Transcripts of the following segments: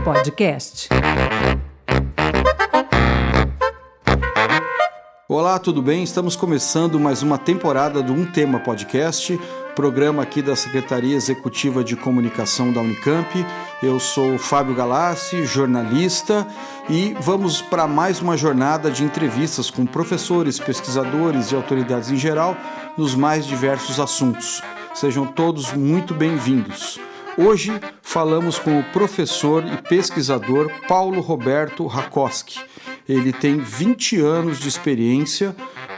Podcast. Olá, tudo bem? Estamos começando mais uma temporada do Um Tema Podcast, programa aqui da Secretaria Executiva de Comunicação da Unicamp. Eu sou Fábio Galassi, jornalista, e vamos para mais uma jornada de entrevistas com professores, pesquisadores e autoridades em geral nos mais diversos assuntos. Sejam todos muito bem-vindos. Hoje falamos com o professor e pesquisador Paulo Roberto Rakoski. Ele tem 20 anos de experiência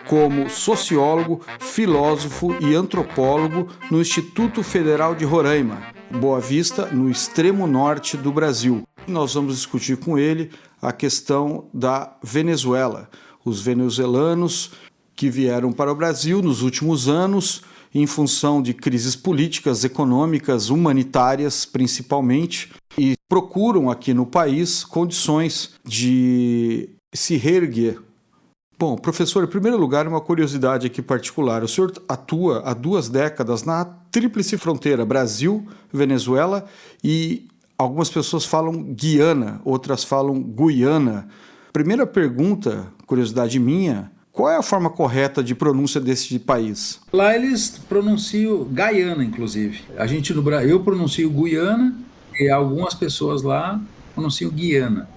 como sociólogo, filósofo e antropólogo no Instituto Federal de Roraima, Boa Vista, no extremo norte do Brasil. Nós vamos discutir com ele a questão da Venezuela, os venezuelanos que vieram para o Brasil nos últimos anos em função de crises políticas, econômicas, humanitárias principalmente, e procuram aqui no país condições de se reerguer. Bom, professor, em primeiro lugar, uma curiosidade aqui particular. O senhor atua há 2 décadas na tríplice fronteira Brasil, Venezuela e algumas pessoas falam Guiana, outras falam Guiana. Primeira pergunta, curiosidade minha, qual é a forma correta de pronúncia desse país? Lá eles pronunciam Gaiana, inclusive. Eu pronuncio Guiana e algumas pessoas lá pronunciam Guiana.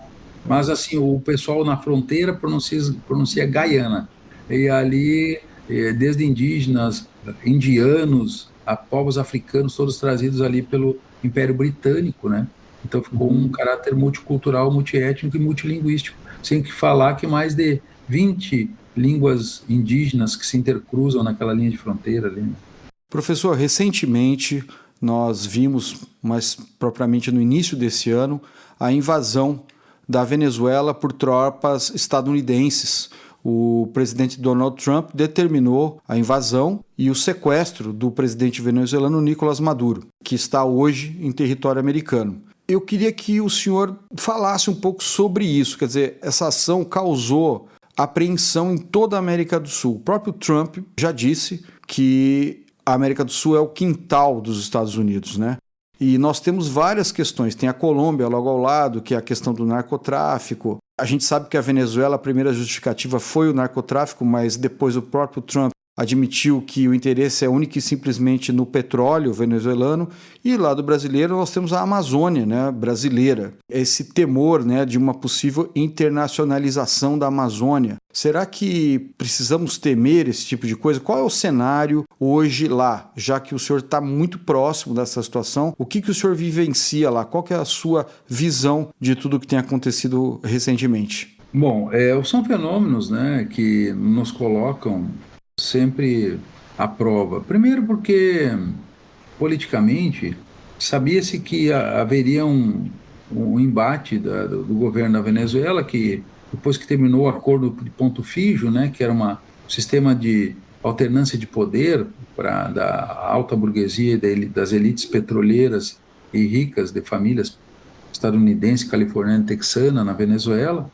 Mas assim, o pessoal na fronteira pronuncia Gaiana. E ali, desde indígenas, indianos, a povos africanos, todos trazidos ali pelo Império Britânico, né? Então ficou um caráter multicultural, multiétnico e multilinguístico. Sem que falar que mais de 20 línguas indígenas que se intercruzam naquela linha de fronteira ali, né? Professor, recentemente nós vimos, mais propriamente no início desse ano, a invasão da Venezuela por tropas estadunidenses. O presidente Donald Trump determinou a invasão e o sequestro do presidente venezuelano Nicolás Maduro, que está hoje em território americano. Eu queria que o senhor falasse um pouco sobre isso, quer dizer, essa ação causou apreensão em toda a América do Sul. O próprio Trump já disse que a América do Sul é o quintal dos Estados Unidos, né? E nós temos várias questões. Tem a Colômbia logo ao lado, que é a questão do narcotráfico. A gente sabe que a Venezuela, a primeira justificativa foi o narcotráfico, mas depois o próprio Trump admitiu que o interesse é único e simplesmente no petróleo venezuelano. E lá do brasileiro nós temos a Amazônia, né, brasileira. Esse temor, né, de uma possível internacionalização da Amazônia. Será que precisamos temer esse tipo de coisa? Qual é o cenário hoje lá, já que o senhor está muito próximo dessa situação? O que o senhor vivencia lá? Qual que é a sua visão de tudo que tem acontecido recentemente? Bom, são fenômenos, né, que nos colocam sempre à prova. Primeiro porque, politicamente, sabia-se que haveria um embate do governo da Venezuela, que depois que terminou o acordo de Ponto Fijo, né, que era um sistema de alternância de poder da alta burguesia e das elites petroleiras e ricas de famílias estadunidense, californiana e texana na Venezuela.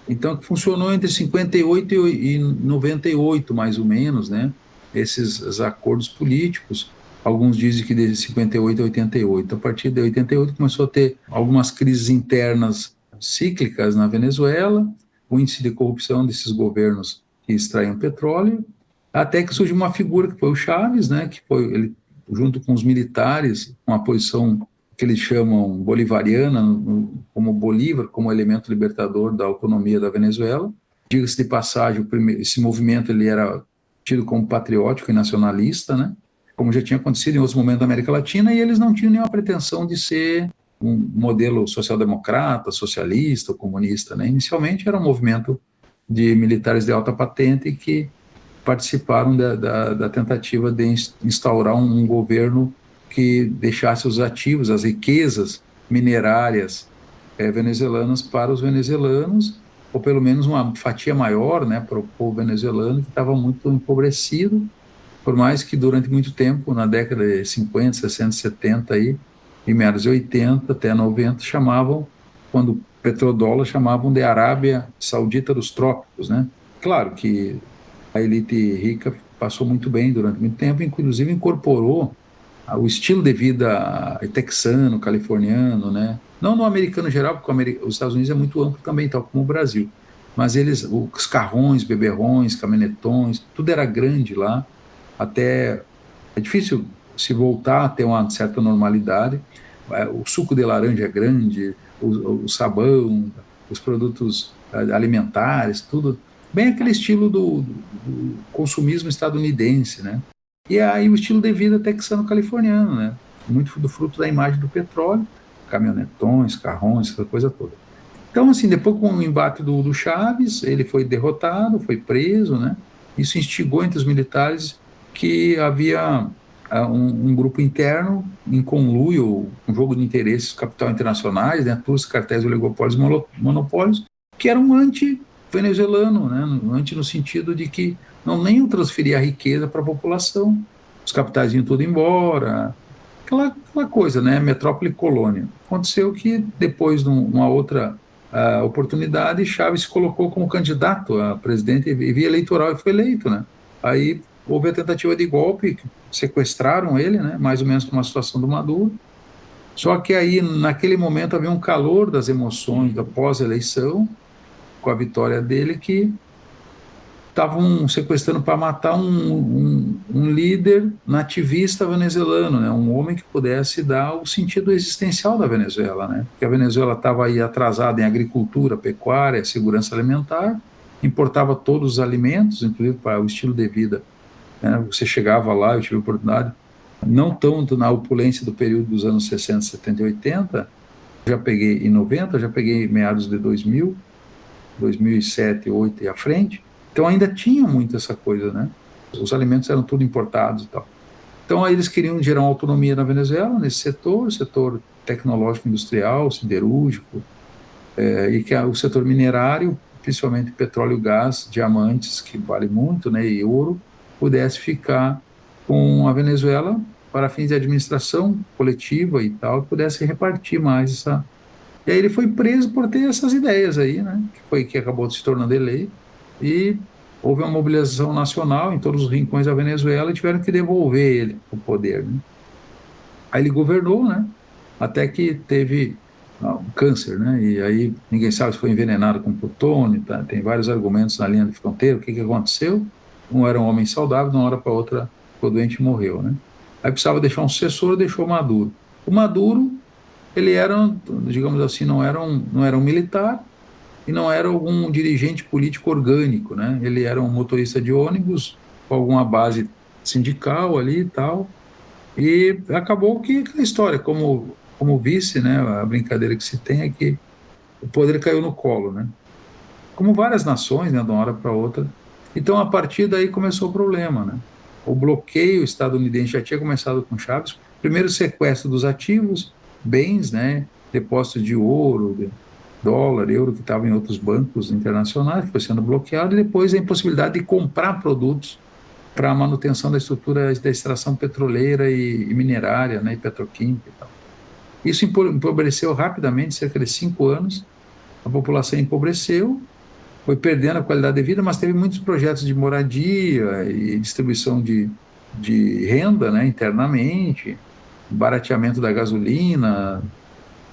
Então, funcionou entre 58 e 98, mais ou menos, né? Esses acordos políticos. Alguns dizem que desde 58 a 88. A partir de 88 começou a ter algumas crises internas cíclicas na Venezuela, o índice de corrupção desses governos que extraíam petróleo, até que surgiu uma figura que foi o Chávez, né? Que foi ele, junto com os militares, uma posição que eles chamam bolivariana, como Bolívar, como elemento libertador da autonomia da Venezuela. Diga-se de passagem, esse movimento ele era tido como patriótico e nacionalista, né? Como já tinha acontecido em outros momentos da América Latina, e eles não tinham nenhuma pretensão de ser um modelo social-democrata, socialista ou comunista, né? Inicialmente era um movimento de militares de alta patente que participaram da tentativa de instaurar um governo que deixasse os ativos, as riquezas minerárias venezuelanas para os venezuelanos, ou pelo menos uma fatia maior, né, para o povo venezuelano, que estava muito empobrecido, por mais que durante muito tempo, na década de 50, 60, 70, aí, em meados de 80 até 90, quando o petrodólar, chamavam de Arábia Saudita dos Trópicos, né? Claro que a elite rica passou muito bem durante muito tempo, inclusive incorporou o estilo de vida texano, californiano, né? Não no americano geral, porque os Estados Unidos é muito amplo também, tal como o Brasil. Mas os carrões, beberrões, caminhonetões, tudo era grande lá. Até é difícil se voltar a ter uma certa normalidade. O suco de laranja é grande, o sabão, os produtos alimentares, tudo. Bem aquele estilo do consumismo estadunidense, né? E aí o estilo de vida texano-californiano, né? Muito do fruto da imagem do petróleo, caminhonetões, carrões, essa coisa toda. Então, assim, depois com o embate do Chaves, ele foi derrotado, foi preso, né? Isso instigou entre os militares que havia um grupo interno em conluio, um jogo de interesses capital internacionais, né? Todos os cartéis, oligopólios, monopólios, que eram anti-venezuelano, né? Anti no sentido de que não nem transferir a riqueza para a população, os capitais iam tudo embora, aquela coisa, né? Metrópole e colônia. Aconteceu que depois, numa outra oportunidade, Chaves se colocou como candidato a presidente e via eleitoral e foi eleito, né? Aí houve a tentativa de golpe, sequestraram ele, né? Mais ou menos como a situação do Maduro. Só que aí, naquele momento, havia um calor das emoções da pós-eleição, com a vitória dele, que estavam sequestrando para matar um líder nativista venezuelano, né? Um homem que pudesse dar o sentido existencial da Venezuela, né? Porque a Venezuela estava aí atrasada em agricultura, pecuária, segurança alimentar, importava todos os alimentos, inclusive para o estilo de vida, né? Você chegava lá, eu tive a oportunidade, não tanto na opulência do período dos anos 60, 70 e 80, já peguei em 90, já peguei meados de 2000, 2007, 2008 e à frente, então ainda tinha muito essa coisa, né? Os alimentos eram tudo importados e tal. Então aí eles queriam gerar uma autonomia na Venezuela, nesse setor tecnológico industrial, siderúrgico, e que o setor minerário, principalmente petróleo, gás, diamantes, que vale muito, né, e ouro, pudesse ficar com a Venezuela para fins de administração coletiva e tal, pudesse repartir mais essa. E aí ele foi preso por ter essas ideias aí, né? Que acabou se tornando eleito. E houve uma mobilização nacional em todos os rincões da Venezuela e tiveram que devolver ele o poder, né? Aí ele governou, né? Até que teve um câncer, né? E aí ninguém sabe se foi envenenado com plutônio, tá? Tem vários argumentos na linha de fronteira. O que aconteceu? Um era um homem saudável, de uma hora para outra ficou doente e morreu, né? Aí precisava deixar um sucessor, deixou o Maduro. O Maduro, ele era, digamos assim, não era um militar e não era algum dirigente político orgânico, né? Ele era um motorista de ônibus com alguma base sindical ali e tal, e acabou que aquela história, como vice, né? A brincadeira que se tem é que o poder caiu no colo, né? Como várias nações, né? De uma hora para outra. Então, a partir daí começou o problema, né? O bloqueio estadunidense já tinha começado com Chaves. Primeiro, o sequestro dos ativos, bens, né? Depósitos de ouro, de dólar, euro que estavam em outros bancos internacionais, que foi sendo bloqueado, e depois a impossibilidade de comprar produtos para a manutenção da estrutura da extração petroleira e minerária, né? E petroquímica e tal. Isso empobreceu rapidamente, cerca de 5 anos, a população empobreceu, foi perdendo a qualidade de vida, mas teve muitos projetos de moradia e distribuição de renda, né, internamente, barateamento da gasolina,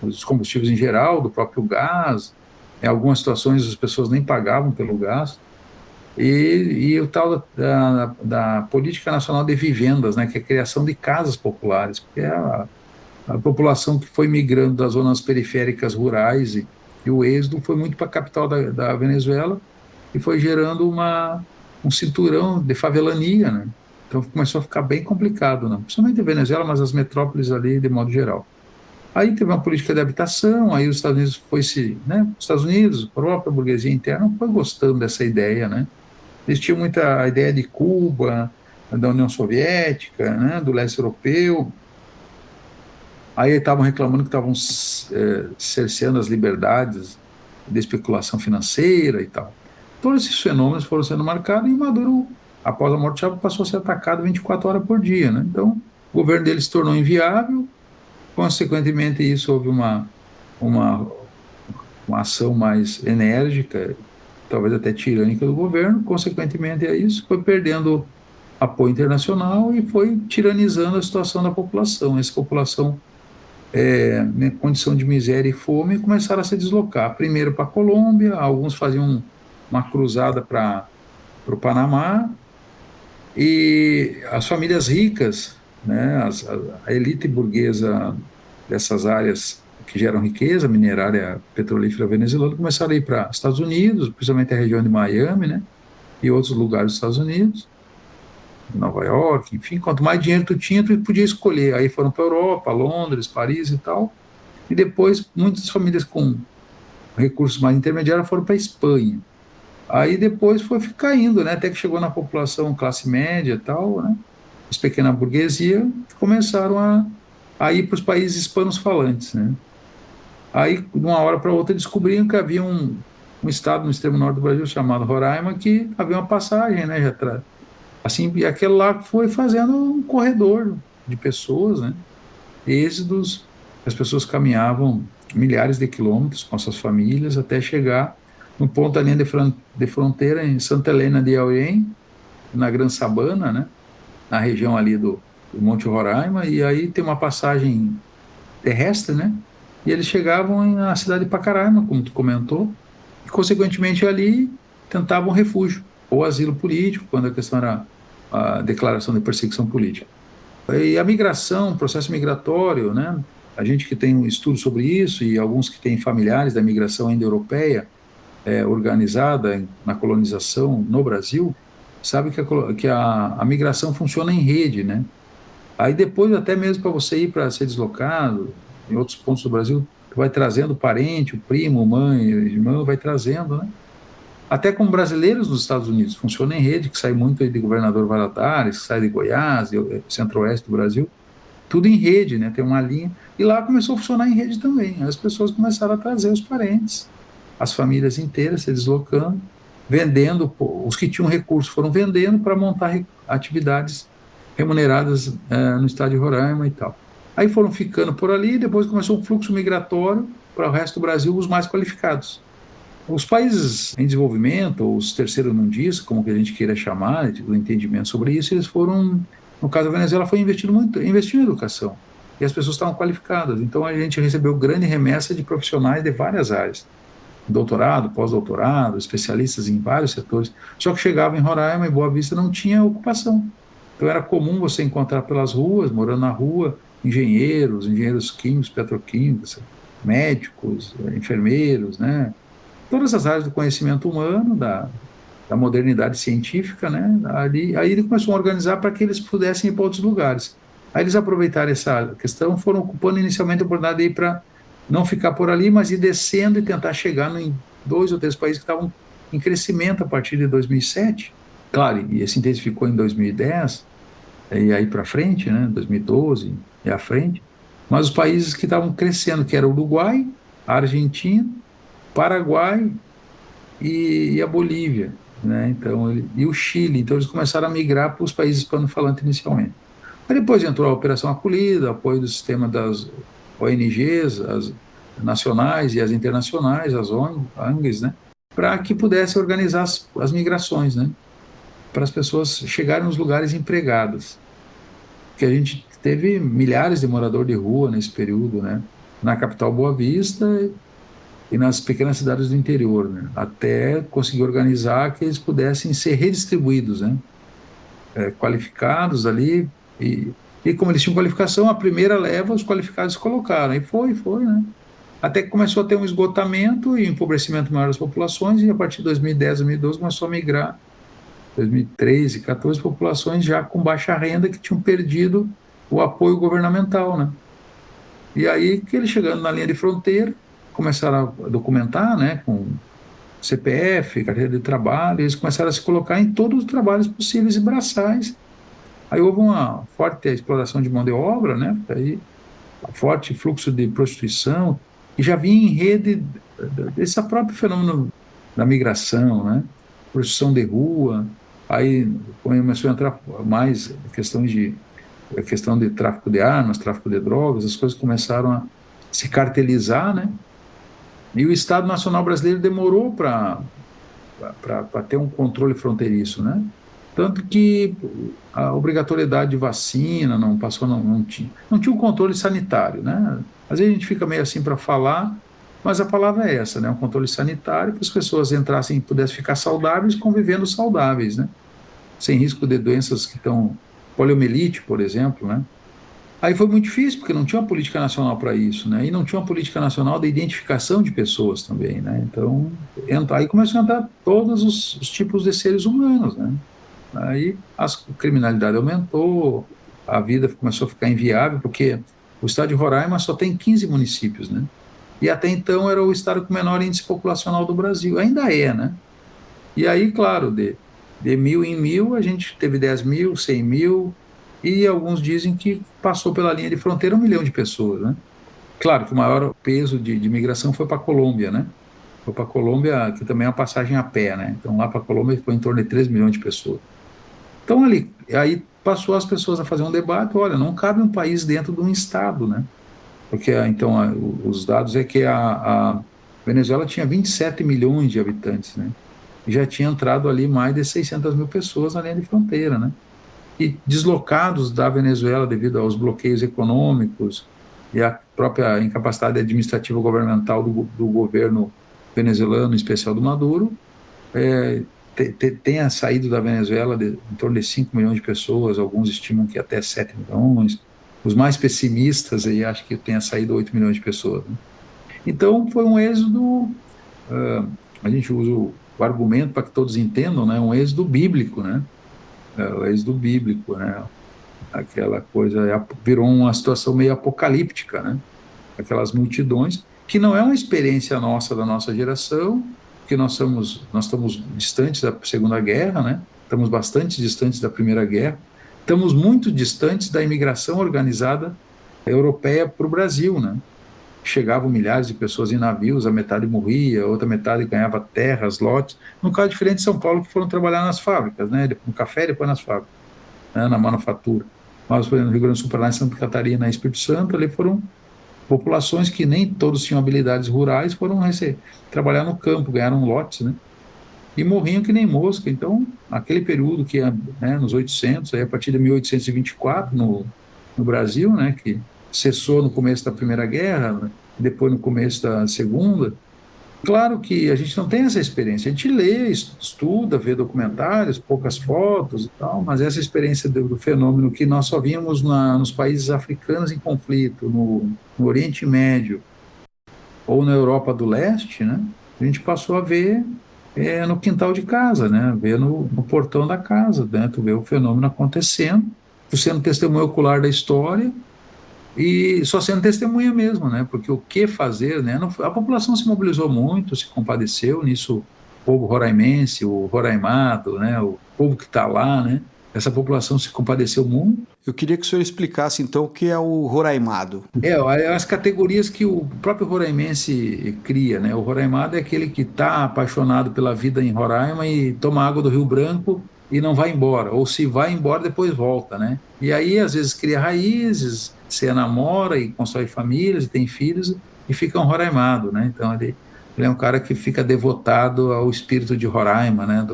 dos combustíveis em geral, do próprio gás. Em algumas situações as pessoas nem pagavam pelo gás. E o tal da Política Nacional de Vivendas, né, que é a criação de casas populares, porque a população que foi migrando das zonas periféricas rurais e o êxodo foi muito para a capital da Venezuela e foi gerando um cinturão de favelania, né? Então começou a ficar bem complicado, né? Principalmente a Venezuela, mas as metrópoles ali de modo geral. Aí teve uma política de habitação, aí os Estados Unidos né? Os Estados Unidos, a própria burguesia interna, foi gostando dessa ideia, né? Eles tinham muita ideia de Cuba, da União Soviética, né? Do leste europeu. Aí estavam reclamando que estavam cerceando as liberdades de especulação financeira e tal. Todos esses fenômenos foram sendo marcados e Maduro, após a morte de Chávez, passou a ser atacado 24 horas por dia, né? Então, o governo dele se tornou inviável, consequentemente isso houve uma, uma ação mais enérgica, talvez até tirânica do governo, consequentemente a isso foi perdendo apoio internacional e foi tiranizando a situação da população. Essa população, em condição de miséria e fome, começaram a se deslocar. Primeiro para a Colômbia, alguns faziam uma cruzada para o Panamá, e as famílias ricas, né, a elite burguesa dessas áreas que geram riqueza, minerária, petrolífera venezuelana, começaram a ir para Estados Unidos, principalmente a região de Miami, né, e outros lugares dos Estados Unidos, Nova York, enfim, quanto mais dinheiro tu tinha, tu podia escolher. Aí foram para a Europa, Londres, Paris e tal, e depois muitas famílias com recursos mais intermediários foram para a Espanha. Aí depois foi caindo, né, até que chegou na população classe média e tal, né, as pequena burguesia começaram a ir para os países hispanos-falantes, né. Aí, de uma hora para outra, descobriram que havia um estado no extremo norte do Brasil chamado Roraima, que havia uma passagem, né, assim, e aquele lá foi fazendo um corredor de pessoas, né, êxodos, as pessoas caminhavam milhares de quilômetros com suas famílias até chegar no ponto da linha de fronteira em Santa Helena de Alhém, na Gran Sabana, né, na região ali do Monte Roraima, e aí tem uma passagem terrestre, né, e eles chegavam na cidade de Pacaraima, como tu comentou, e consequentemente ali tentavam refúgio ou asilo político, quando a questão era a declaração de perseguição política. E a migração, o processo migratório, né, a gente que tem um estudo sobre isso e alguns que têm familiares da migração indo-europeia organizada na colonização no Brasil, sabe que a migração funciona em rede, né? Aí depois, até mesmo para você ir para ser deslocado, em outros pontos do Brasil, tu vai trazendo o parente, o primo, mãe, irmão, vai trazendo, né? Até como brasileiros nos Estados Unidos, funciona em rede, que sai muito aí de Governador Valadares, que sai de Goiás, centro-oeste do Brasil, tudo em rede, né? Tem uma linha. E lá começou a funcionar em rede também. As pessoas começaram a trazer os parentes, as famílias inteiras se deslocando, vendendo, os que tinham recursos foram vendendo para montar atividades remuneradas no estado de Roraima e tal. Aí foram ficando por ali, depois começou um fluxo migratório para o resto do Brasil, os mais qualificados. Os países em desenvolvimento, ou os terceiro-mundistas, como que a gente queira chamar, do entendimento sobre isso, eles foram, no caso da Venezuela, foi investindo em educação, e as pessoas estavam qualificadas. Então a gente recebeu grande remessa de profissionais de várias áreas, doutorado, pós-doutorado, especialistas em vários setores, só que chegava em Roraima e Boa Vista não tinha ocupação. Então era comum você encontrar pelas ruas, morando na rua, engenheiros químicos, petroquímicos, médicos, enfermeiros, né? Todas as áreas do conhecimento humano, da modernidade científica, né? Aí ele começou a organizar para que eles pudessem ir para outros lugares. Aí eles aproveitaram essa questão, foram ocupando inicialmente a oportunidade de ir para não ficar por ali, mas ir descendo e tentar chegar em 2 ou 3 países que estavam em crescimento a partir de 2007. Claro, e se intensificou em 2010, e aí para frente, né? 2012 e à frente. Mas os países que estavam crescendo, que era o Uruguai, a Argentina, Paraguai e a Bolívia, né? Então, e o Chile. Então, eles começaram a migrar para os países hispano-falantes inicialmente. Aí depois entrou a Operação Acolhida, apoio do sistema das ONGs, as nacionais e as internacionais, as ONGs, né? Para que pudesse organizar as migrações, né? Para as pessoas chegarem nos lugares empregados. Porque a gente teve milhares de moradores de rua nesse período, né? Na capital Boa Vista e nas pequenas cidades do interior, né? Até conseguir organizar que eles pudessem ser redistribuídos, né? Qualificados ali, e como eles tinham qualificação, a primeira leva os qualificados colocaram, e foi, né? Até que começou a ter um esgotamento e um empobrecimento maior das populações, e a partir de 2010, 2012 começou a migrar, 2013, 2014, populações já com baixa renda que tinham perdido o apoio governamental, né? E aí que eles chegando na linha de fronteira, começaram a documentar, né, com CPF, carteira de trabalho, eles começaram a se colocar em todos os trabalhos possíveis e braçais. Aí houve uma forte exploração de mão de obra, né, aí forte fluxo de prostituição, e já vinha em rede desse próprio fenômeno da migração, né, prostituição de rua. Aí começou a entrar mais questão de tráfico de armas, tráfico de drogas, as coisas começaram a se cartelizar, né? E o Estado Nacional Brasileiro demorou para ter um controle fronteiriço, né? Tanto que a obrigatoriedade de vacina não passou, não tinha um controle sanitário, né? Às vezes a gente fica meio assim para falar, mas a palavra é essa, né? Um controle sanitário para as pessoas entrassem e pudessem ficar saudáveis, convivendo saudáveis, né? Sem risco de doenças que estão, poliomielite, por exemplo, né? Aí foi muito difícil, porque não tinha uma política nacional para isso, né? E não tinha uma política nacional de identificação de pessoas também, né? Então, aí começou a entrar todos os tipos de seres humanos, né? Aí a criminalidade aumentou, a vida começou a ficar inviável, porque o estado de Roraima só tem 15 municípios, né? E até então era o estado com menor índice populacional do Brasil, ainda é, né? E aí, claro, de 1.000 em 1.000, a gente teve 10.000, 100.000, e alguns dizem que passou pela linha de fronteira 1 milhão de pessoas, né? Claro que o maior peso de migração foi para a Colômbia, né? Foi para a Colômbia, que também é uma passagem a pé, né? Então lá para a Colômbia foi em torno de 3 milhões de pessoas. Então ali, aí passou as pessoas a fazer um debate, olha, não cabe um país dentro de um estado, né? Porque então os dados é que a Venezuela tinha 27 milhões de habitantes, né? E já tinha entrado ali mais de 600 mil pessoas na linha de fronteira, né? E deslocados da Venezuela devido aos bloqueios econômicos e à própria incapacidade administrativa governamental do governo venezuelano, em especial do Maduro, é, tenha saído da Venezuela em torno de 5 milhões de pessoas, alguns estimam que até 7 milhões, os mais pessimistas aí acham que tenha saído 8 milhões de pessoas, né? Então foi um êxodo, a gente usa o argumento para que todos entendam, né, um êxodo bíblico, né, o êxodo bíblico, né, aquela coisa virou uma situação meio apocalíptica, né, aquelas multidões, que não é uma experiência nossa, da nossa geração, que nós estamos distantes da Segunda Guerra, né, estamos bastante distantes da Primeira Guerra, estamos muito distantes da imigração organizada europeia para o Brasil, né, chegavam milhares de pessoas em navios, a metade morria, a outra metade ganhava terras, lotes. No caso diferente de São Paulo, que foram trabalhar nas fábricas, né? No café, depois nas fábricas, né? Na manufatura. Mas, por exemplo, no Rio Grande do Sul, Paraná, em Santa Catarina, em Espírito Santo, ali foram populações que nem todos tinham habilidades rurais, foram trabalhar no campo, ganharam lotes, né? E morriam que nem mosca. Então, aquele período que, né, nos 800, aí a partir de 1824, no Brasil, né, que cessou no começo da Primeira Guerra, né, depois no começo da Segunda. Claro que a gente não tem essa experiência, a gente lê, estuda, vê documentários, poucas fotos e tal, mas essa experiência do fenômeno que nós só vimos nos países africanos em conflito, no Oriente Médio ou na Europa do Leste, né, a gente passou a ver no quintal de casa, né, ver no portão da casa, né, tu vê o fenômeno acontecendo, tu sendo testemunha ocular da história, e só sendo testemunha mesmo, né? Porque o que fazer, né? A população se mobilizou muito, se compadeceu nisso, o povo roraimense, o roraimado, né? O povo que está lá, né? Essa população se compadeceu muito. Eu queria que o senhor explicasse então o que é o roraimado. As categorias que o próprio roraimense cria, né? O roraimado é aquele que está apaixonado pela vida em Roraima e toma água do Rio Branco e não vai embora, ou se vai embora depois volta, né? E aí às vezes cria raízes, se namora e constrói famílias e tem filhos e fica um roraimado, né? Então ele é um cara que fica devotado ao espírito de Roraima, né?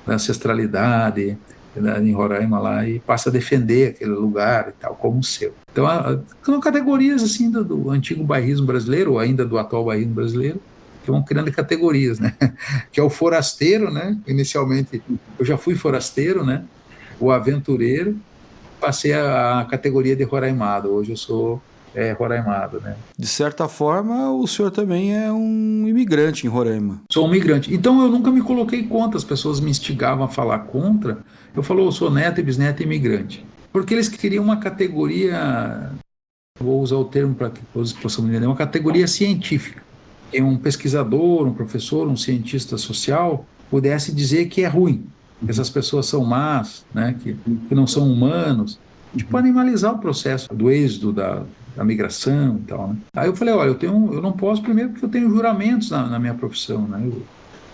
Da ancestralidade, né, em Roraima lá, e passa a defender aquele lugar e tal, como o seu. Então, são categorias assim do antigo bairrismo brasileiro, ou ainda do atual bairrismo brasileiro, que vão criando categorias, né? Que é o forasteiro, né? Inicialmente, eu já fui forasteiro, né? O aventureiro, passei a categoria de roraimado, hoje eu sou roraimado, né? De certa forma, o senhor também é um imigrante em Roraima. Sou um migrante. Então eu nunca me coloquei contra, as pessoas me instigavam a falar contra. Eu falo, eu sou neto e bisneto imigrante. Porque eles queriam uma categoria, vou usar o termo para que todos possam entender, uma categoria científica. Que um pesquisador, um professor, um cientista social pudesse dizer que é ruim, que essas pessoas são más, né, que não são humanos, tipo animalizar o processo do êxodo, da migração e tal, né? Aí eu falei, olha, eu não posso, primeiro porque eu tenho juramentos na minha profissão, né? Eu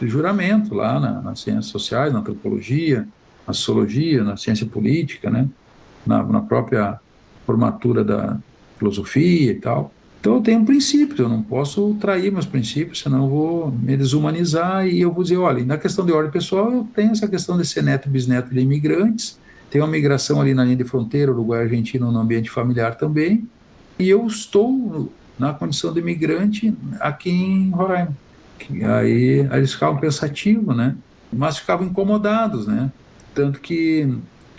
tenho juramento lá nas ciências sociais, na antropologia, na sociologia, na ciência política, né? Na própria formatura da filosofia e tal. Então eu tenho princípios, eu não posso trair meus princípios, senão eu vou me desumanizar e eu vou dizer, olha, na questão de ordem pessoal, eu tenho essa questão de ser neto e bisneto de imigrantes, tem uma migração ali na linha de fronteira, Uruguai e Argentina, no ambiente familiar também, e eu estou na condição de imigrante aqui em Roraima. Aí eles ficavam pensativos, né? Mas ficavam incomodados, né? Tanto que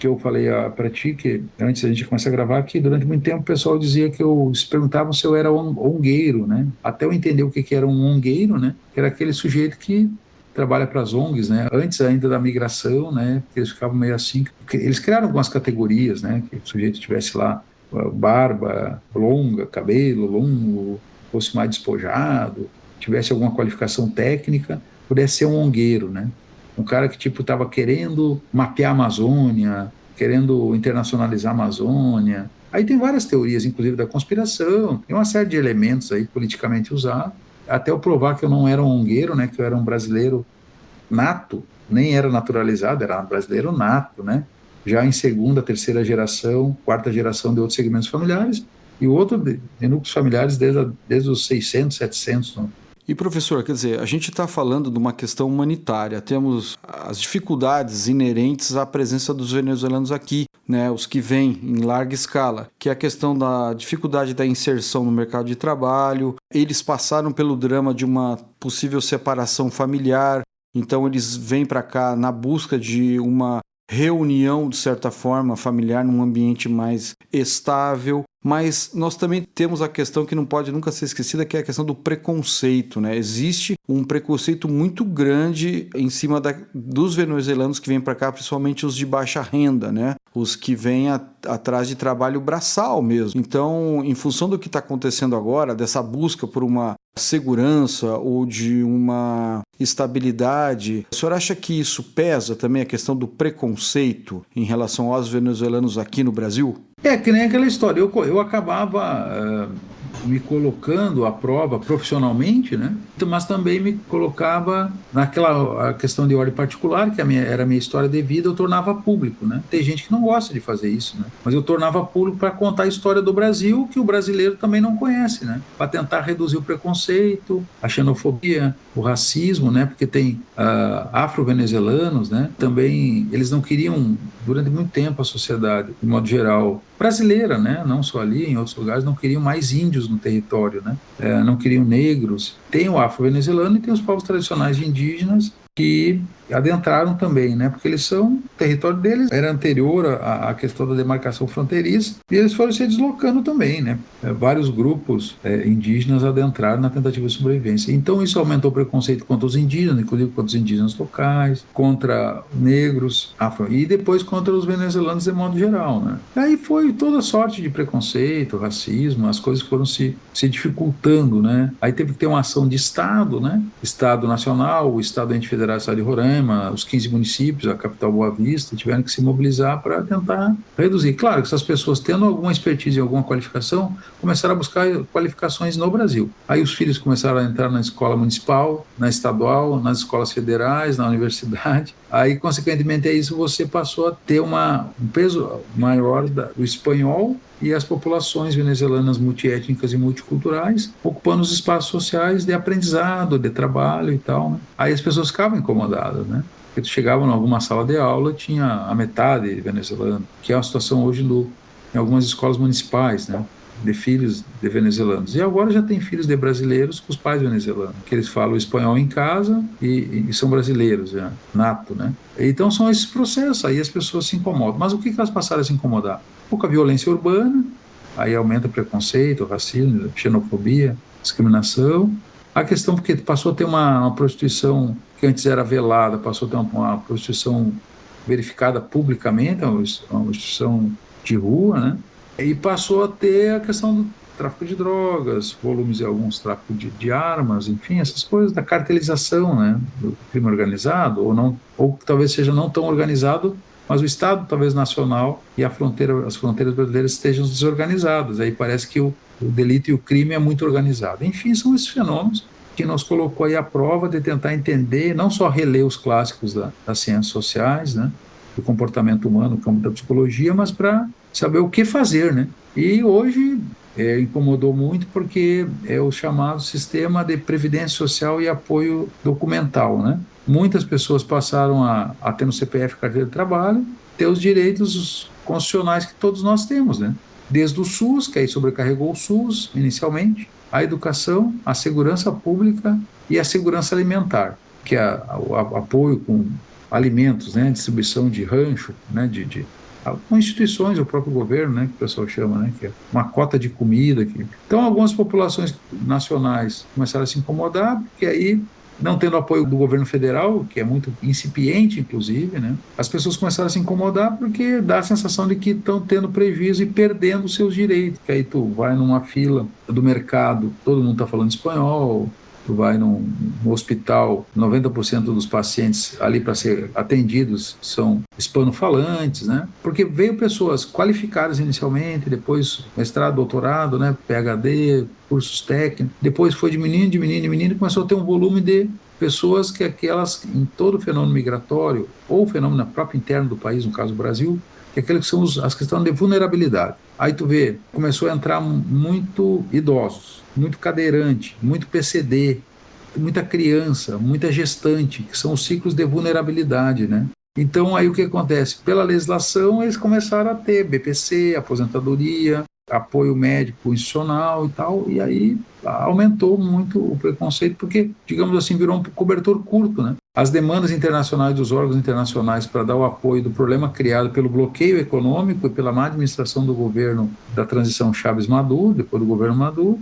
eu falei para ti, que antes da gente começar a gravar, que durante muito tempo o pessoal dizia que se perguntavam se eu era ongueiro, né? Até eu entender o que era um ongueiro, né? Que era aquele sujeito que trabalha para as ONGs, né? Antes ainda da migração, né? Porque eles ficavam meio assim, eles criaram algumas categorias, né? Que o sujeito tivesse lá barba longa, cabelo longo, fosse mais despojado, tivesse alguma qualificação técnica, pudesse ser um ongueiro, né? Um cara que tipo estava querendo mapear a Amazônia, querendo internacionalizar a Amazônia. Aí tem várias teorias, inclusive da conspiração, tem uma série de elementos aí politicamente usados, até eu provar que eu não era um ongueiro, né? Que eu era um brasileiro nato, nem era naturalizado, era brasileiro nato, né? Já em segunda, terceira geração, quarta geração de outros segmentos familiares, e o outro de núcleos familiares desde os 600, 700. Né? E professor, quer dizer, a gente está falando de uma questão humanitária, temos as dificuldades inerentes à presença dos venezuelanos aqui, né, os que vêm em larga escala, que é a questão da dificuldade da inserção no mercado de trabalho, eles passaram pelo drama de uma possível separação familiar, então eles vêm para cá na busca de uma reunião, de certa forma, familiar num ambiente mais estável. Mas nós também temos a questão que não pode nunca ser esquecida, que é a questão do preconceito, né? Existe um preconceito muito grande em cima dos venezuelanos que vêm para cá, principalmente os de baixa renda, né? Os que vêm atrás de trabalho braçal mesmo. Então, em função do que está acontecendo agora, dessa busca por uma segurança ou de uma estabilidade, o senhor acha que isso pesa também, a questão do preconceito em relação aos venezuelanos aqui no Brasil? É que nem aquela história, eu acabava me colocando à prova profissionalmente, né? Mas também me colocava naquela questão de ordem particular, que era a minha história de vida, eu tornava público, né? Tem gente que não gosta de fazer isso, né? Mas eu tornava público para contar a história do Brasil, que o brasileiro também não conhece, né? Para tentar reduzir o preconceito, a xenofobia, o racismo, né? Porque tem afro-venezuelanos, né? Também, eles não queriam, durante muito tempo, a sociedade, de modo geral, brasileira, né? Não só ali, em outros lugares, não queriam mais índios no território, né? Não queriam negros. Tem o afro-venezuelano e tem os povos tradicionais indígenas que adentraram também, né? Porque eles o território deles era anterior à questão da demarcação fronteiriça e eles foram se deslocando também, né? Vários grupos indígenas adentraram na tentativa de sobrevivência. Então isso aumentou o preconceito contra os indígenas, inclusive contra os indígenas locais, contra negros, e depois contra os venezuelanos de modo geral, né? Aí foi toda sorte de preconceito, racismo, as coisas foram se dificultando, né? Aí teve que ter uma ação de Estado, né? Estado Nacional, o Estado Ente Federal do Estado de Roraima, os 15 municípios, a capital Boa Vista, tiveram que se mobilizar para tentar reduzir. Claro que essas pessoas, tendo alguma expertise e alguma qualificação, começaram a buscar qualificações no Brasil. Aí os filhos começaram a entrar na escola municipal, na estadual, nas escolas federais, na universidade. Aí, consequentemente, é isso, você passou a ter um peso maior do espanhol e as populações venezuelanas multiétnicas e multiculturais ocupando os espaços sociais de aprendizado, de trabalho e tal, né? Aí as pessoas ficavam incomodadas, né? Porque tu chegava em alguma sala de aula, tinha a metade venezuelano, que é a situação hoje em algumas escolas municipais, né? De filhos de venezuelanos. E agora já tem filhos de brasileiros com os pais venezuelanos, que eles falam espanhol em casa e são brasileiros, já, nato, né? Então são esses processos, aí as pessoas se incomodam. Mas o que elas passaram a se incomodar? Pouca violência urbana, aí aumenta o preconceito, o racismo, a xenofobia, discriminação. A questão porque passou a ter uma prostituição que antes era velada, passou a ter uma prostituição verificada publicamente, uma prostituição de rua, né? E passou a ter a questão do tráfico de drogas, volumes de alguns tráfico de armas, enfim, essas coisas da cartelização, né, do crime organizado, ou talvez seja não tão organizado, mas o Estado, talvez nacional, e as fronteiras brasileiras estejam desorganizadas. Aí parece que o delito e o crime é muito organizado. Enfim, são esses fenômenos que nos colocou aí à prova de tentar entender, não só reler os clássicos das ciências sociais, né, do comportamento humano, campo da psicologia, mas para saber o que fazer, né? E hoje incomodou muito porque é o chamado sistema de previdência social e apoio documental, né? Muitas pessoas passaram a ter no CPF carteira de trabalho, ter os direitos constitucionais que todos nós temos, né? Desde o SUS, que aí sobrecarregou o SUS inicialmente, a educação, a segurança pública e a segurança alimentar, que é o apoio com alimentos, né? Distribuição de rancho, né? Com instituições, o próprio governo, né, que o pessoal chama, né, que é uma cota de comida. Então, algumas populações nacionais começaram a se incomodar, porque aí, não tendo apoio do governo federal, que é muito incipiente, inclusive, né, as pessoas começaram a se incomodar porque dá a sensação de que estão tendo prejuízo e perdendo seus direitos. Que aí tu vai numa fila do mercado, todo mundo está falando espanhol. Tu vai no hospital, 90% dos pacientes ali para ser atendidos são hispanofalantes, né? Porque veio pessoas qualificadas inicialmente, depois mestrado, doutorado, né? PhD, cursos técnicos, depois foi diminuindo, e começou a ter um volume de pessoas que aquelas, em todo o fenômeno migratório, ou o fenômeno próprio interno do país, no caso do Brasil, que é aqueles que são as questões de vulnerabilidade. Aí tu vê, começou a entrar muito idosos, muito cadeirante, muito PCD, muita criança, muita gestante, que são os ciclos de vulnerabilidade, né? Então, aí o que acontece? Pela legislação, eles começaram a ter BPC, aposentadoria, apoio médico institucional e tal, e aí aumentou muito o preconceito, porque, digamos assim, virou um cobertor curto, né? As demandas internacionais dos órgãos internacionais para dar o apoio do problema criado pelo bloqueio econômico e pela má administração do governo da transição Chaves-Maduro, depois do governo Maduro,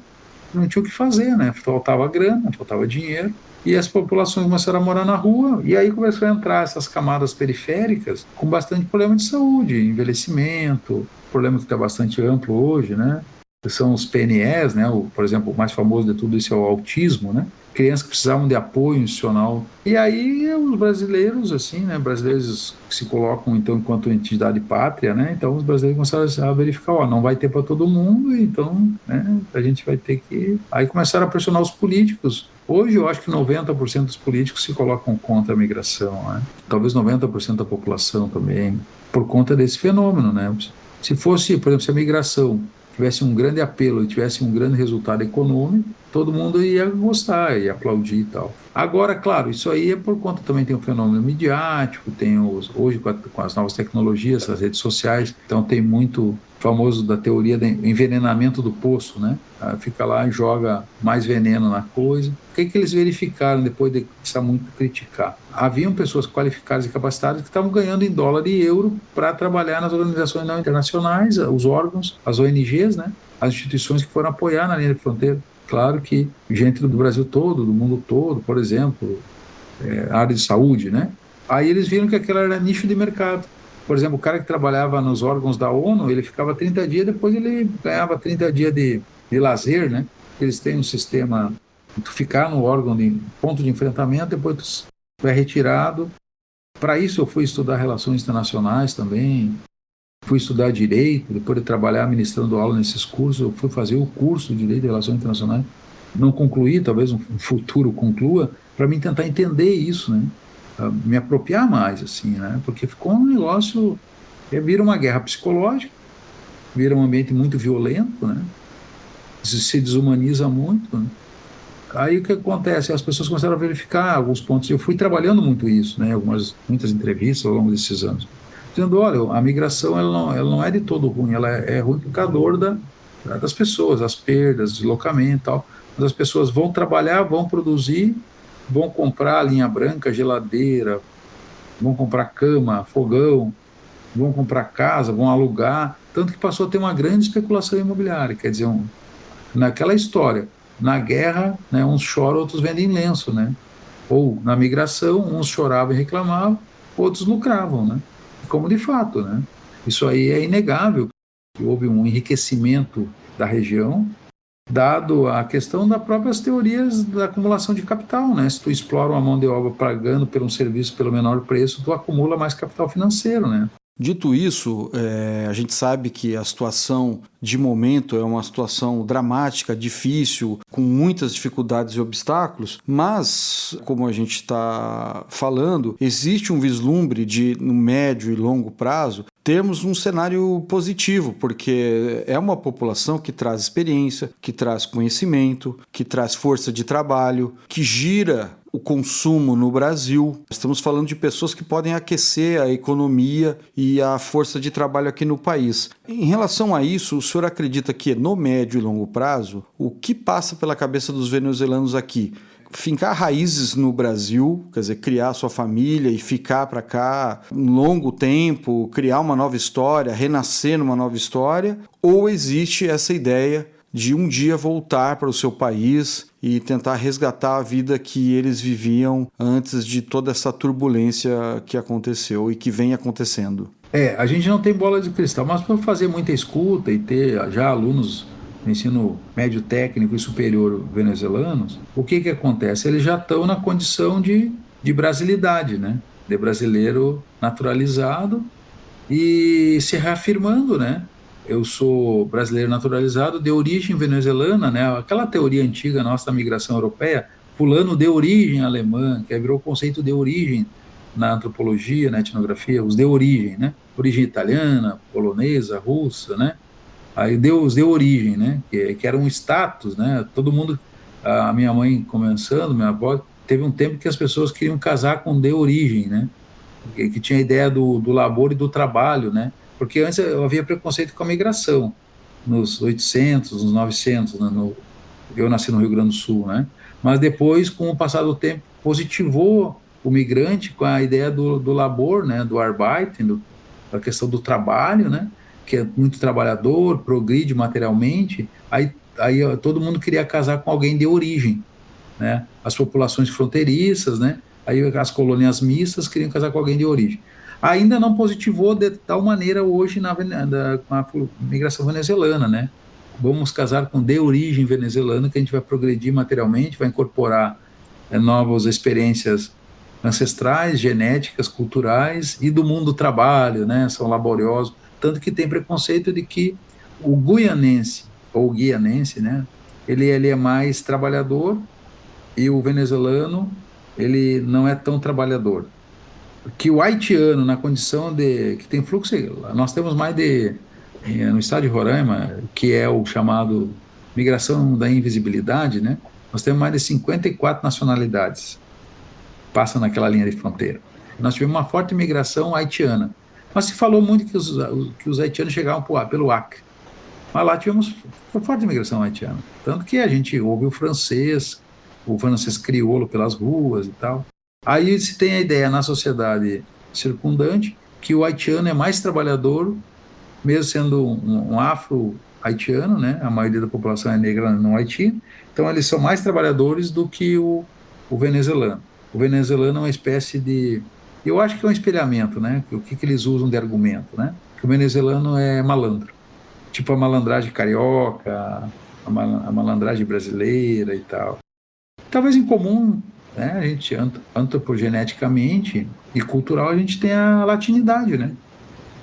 não tinha o que fazer, né? Faltava grana, faltava dinheiro, e as populações começaram a morar na rua, e aí começou a entrar essas camadas periféricas com bastante problema de saúde, envelhecimento, problema que está bastante amplo hoje, né? Que são os PNEs, né? Por exemplo, o mais famoso de tudo isso é o autismo, né? Crianças que precisavam de apoio institucional. E aí os brasileiros, assim, né? Brasileiros que se colocam, então, enquanto entidade pátria, né? Então os brasileiros começaram a verificar, ó, não vai ter para todo mundo, então, né? A gente vai ter que... Aí começaram a pressionar os políticos. Hoje eu acho que 90% dos políticos se colocam contra a migração, né? Talvez 90% da população também, por conta desse fenômeno, né? Se fosse, por exemplo, se a migração tivesse um grande apelo e tivesse um grande resultado econômico, todo mundo ia gostar, ia aplaudir e tal. Agora, claro, isso aí é por conta também tem um fenômeno midiático, tem hoje com as novas tecnologias, as redes sociais, então tem muito famoso da teoria do envenenamento do poço, né? Fica lá e joga mais veneno na coisa. O que eles verificaram depois de precisar muito criticar? Haviam pessoas qualificadas e capacitadas que estavam ganhando em dólar e euro para trabalhar nas organizações não internacionais, os órgãos, as ONGs, né? As instituições que foram apoiar na linha de fronteira. Claro que gente do Brasil todo, do mundo todo, por exemplo, a área de saúde, né? Aí eles viram que aquilo era nicho de mercado. Por exemplo, o cara que trabalhava nos órgãos da ONU, ele ficava 30 dias, depois ele ganhava 30 dias de lazer, né? Eles têm um sistema, tu ficar no órgão de ponto de enfrentamento, depois tu é retirado. Para isso eu fui estudar relações internacionais também, fui estudar direito, depois de trabalhar ministrando aula nesses cursos, eu fui fazer o curso de Direito e Relações Internacionais. Não concluí, talvez um futuro conclua, para mim tentar entender isso, né? Me apropriar mais, assim, né? Porque ficou um negócio, vira uma guerra psicológica, vira um ambiente muito violento, né? Se desumaniza muito, né? Aí o que acontece? As pessoas começaram a verificar alguns pontos. Eu fui trabalhando muito isso, né? Muitas entrevistas ao longo desses anos, dizendo, olha, a migração ela não é de todo ruim, ela é ruim por causa das pessoas, as perdas, deslocamento e tal. Mas as pessoas vão trabalhar, vão produzir, vão comprar linha branca, geladeira, vão comprar cama, fogão, vão comprar casa, vão alugar, tanto que passou a ter uma grande especulação imobiliária, quer dizer, naquela história, na guerra, né, uns choram, outros vendem lenço, né? Ou na migração, uns choravam e reclamavam, outros lucravam, né? Como de fato, né? Isso aí é inegável, que houve um enriquecimento da região, dado a questão das próprias teorias da acumulação de capital, né? Se tu explora uma mão de obra pagando por um serviço pelo menor preço, tu acumula mais capital financeiro, né? Dito isso, a gente sabe que a situação de momento é uma situação dramática, difícil, com muitas dificuldades e obstáculos, mas, como a gente está falando, existe um vislumbre de, no médio e longo prazo, termos um cenário positivo, porque é uma população que traz experiência, que traz conhecimento, que traz força de trabalho, que gira o consumo no Brasil. Estamos falando de pessoas que podem aquecer a economia e a força de trabalho aqui no país. Em relação a isso, o senhor acredita que no médio e longo prazo, o que passa pela cabeça dos venezuelanos aqui? Fincar raízes no Brasil, quer dizer, criar sua família e ficar para cá um longo tempo, criar uma nova história, renascer numa nova história, ou existe essa ideia de um dia voltar para o seu país e tentar resgatar a vida que eles viviam antes de toda essa turbulência que aconteceu e que vem acontecendo? A gente não tem bola de cristal, mas para fazer muita escuta e ter já alunos no ensino médio técnico e superior venezuelanos, o que acontece? Eles já estão na condição de brasilidade, né? De brasileiro naturalizado e se reafirmando, né? Eu sou brasileiro naturalizado de origem venezuelana, né? Aquela teoria antiga nossa da migração europeia, fulano de origem alemã, que virou o conceito de origem na antropologia, na etnografia, os de origem, né? Origem italiana, polonesa, russa, né? Aí Deus deu origem, né? Que era um status, né? Todo mundo, a minha mãe começando, minha avó, teve um tempo que as pessoas queriam casar com de origem, né? Que tinha a ideia do labor e do trabalho, né? Porque antes havia preconceito com a migração, nos 800, nos 900, né? Eu nasci no Rio Grande do Sul, né? Mas depois, com o passar do tempo, positivou o migrante com a ideia do labor, né? Do Arbeiten, da questão do trabalho, né? Que é muito trabalhador, progride materialmente, aí todo mundo queria casar com alguém de origem, né? As populações fronteiriças, né? Aí as colônias mistas queriam casar com alguém de origem. Ainda não positivou de tal maneira hoje com a migração venezuelana, né? Vamos casar com de origem venezuelana, que a gente vai progredir materialmente, vai incorporar novas experiências ancestrais, genéticas, culturais e do mundo do trabalho, né? São laboriosos. Tanto que tem preconceito de que o guianense, ou guianense, né, ele é mais trabalhador e o venezuelano, ele não é tão trabalhador. Que o haitiano, na condição de que tem fluxo, nós temos mais no estado de Roraima, que é o chamado migração da invisibilidade, né, nós temos mais de 54 nacionalidades, passam naquela linha de fronteira. Nós tivemos uma forte migração haitiana. Mas se falou muito que os haitianos chegavam pelo Acre. Mas lá tivemos uma forte imigração haitiana. Tanto que a gente ouve o francês crioulo pelas ruas e tal. Aí se tem a ideia na sociedade circundante que o haitiano é mais trabalhador, mesmo sendo um afro-haitiano, né? A maioria da população é negra no Haiti. Então eles são mais trabalhadores do que o venezuelano. O venezuelano é uma espécie de... Eu acho que é um espelhamento, né? O que eles usam de argumento, né? Que o venezuelano é malandro. Tipo a malandragem carioca, a malandragem brasileira e tal. Talvez em comum, né? A gente, antropogeneticamente e cultural, a gente tem a latinidade, né?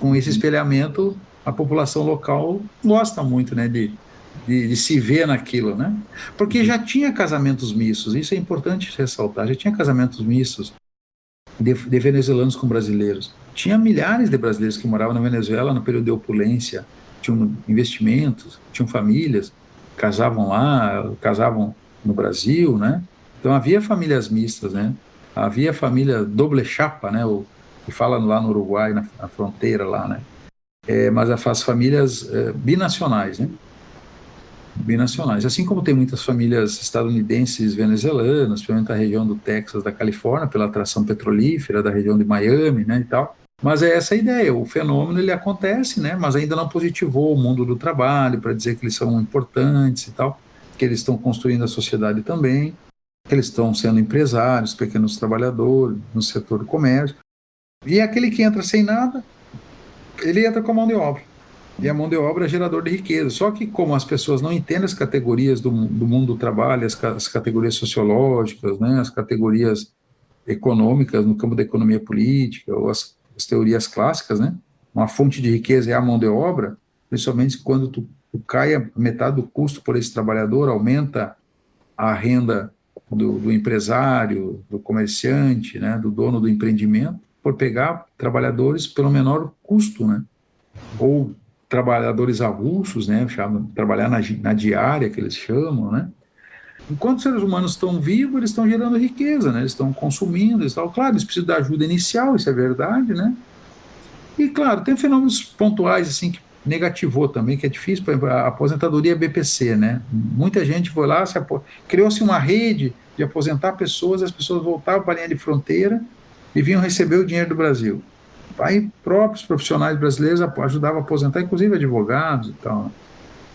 Com esse espelhamento, a população local gosta muito, né? De se ver naquilo, né? Porque já tinha casamentos mistos, isso é importante ressaltar, já tinha casamentos mistos de venezuelanos com brasileiros. Tinha milhares de brasileiros que moravam na Venezuela no período de opulência, tinham investimentos, tinham famílias, casavam lá, casavam no Brasil, né? Então havia famílias mistas, né? Havia família doble chapa, né? O que fala lá no Uruguai, na fronteira lá, né? Mas as famílias binacionais, né? Binacionais. Assim como tem muitas famílias estadunidenses venezuelanas, principalmente da região do Texas, da Califórnia, pela atração petrolífera, da região de Miami, né, e tal. Mas é essa a ideia, o fenômeno ele acontece, né, mas ainda não positivou o mundo do trabalho para dizer que eles são importantes e tal, que eles estão construindo a sociedade também, que eles estão sendo empresários, pequenos trabalhadores no setor do comércio. E aquele que entra sem nada, ele entra com a mão de obra. E a mão de obra é gerador de riqueza. Só que como as pessoas não entendem as categorias do mundo do trabalho, as categorias sociológicas, né, as categorias econômicas no campo da economia política, ou as teorias clássicas, né, uma fonte de riqueza é a mão de obra, principalmente quando tu cai a metade do custo por esse trabalhador, aumenta a renda do empresário, do comerciante, né, do dono do empreendimento, por pegar trabalhadores pelo menor custo, né? ou trabalhadores avulsos, né, trabalhar na diária, que eles chamam, né? Enquanto os seres humanos estão vivos, eles estão gerando riqueza, né? Eles estão consumindo, claro, eles precisam da ajuda inicial, isso é verdade, né? E, claro, tem fenômenos pontuais, assim, que negativou também, que é difícil, por exemplo, a aposentadoria BPC, né? Muita gente foi lá, criou-se uma rede de aposentar pessoas, as pessoas voltavam para a linha de fronteira e vinham receber o dinheiro do Brasil. Aí, próprios profissionais brasileiros ajudavam a aposentar, inclusive advogados e tal.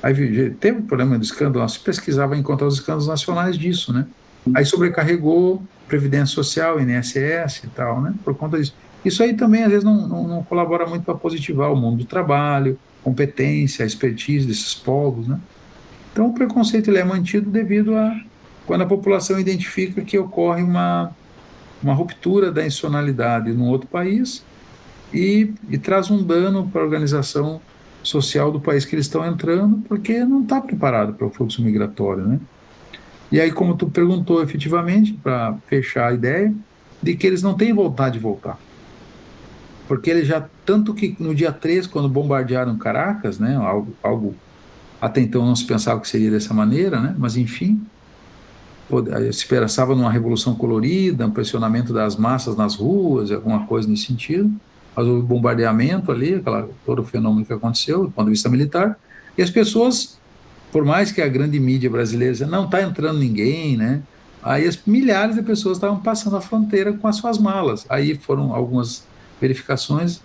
Aí teve um problema do escândalo, se pesquisava encontrar os escândalos nacionais disso, né? Aí sobrecarregou Previdência Social, INSS e tal, né? Por conta disso. Isso aí também, às vezes, não colabora muito para positivar o mundo do trabalho, competência, a expertise desses povos, né? Então, o preconceito ele é mantido devido a quando a população identifica que ocorre uma ruptura da institucionalidade num outro país e traz um dano para a organização social do país que eles estão entrando, porque não está preparado para o fluxo migratório, né? E aí, como tu perguntou, efetivamente, para fechar a ideia, de que eles não têm vontade de voltar. Porque eles já, tanto que no dia 3, quando bombardearam Caracas, né, algo até então não se pensava que seria dessa maneira, né, mas enfim, se pensava numa revolução colorida, um pressionamento das massas nas ruas, alguma coisa nesse sentido, mas o bombardeamento ali, todo o fenômeno que aconteceu, do ponto de vista militar, e as pessoas, por mais que a grande mídia brasileira dizia, não está entrando ninguém, né? Aí milhares de pessoas estavam passando a fronteira com as suas malas. Aí foram algumas verificações,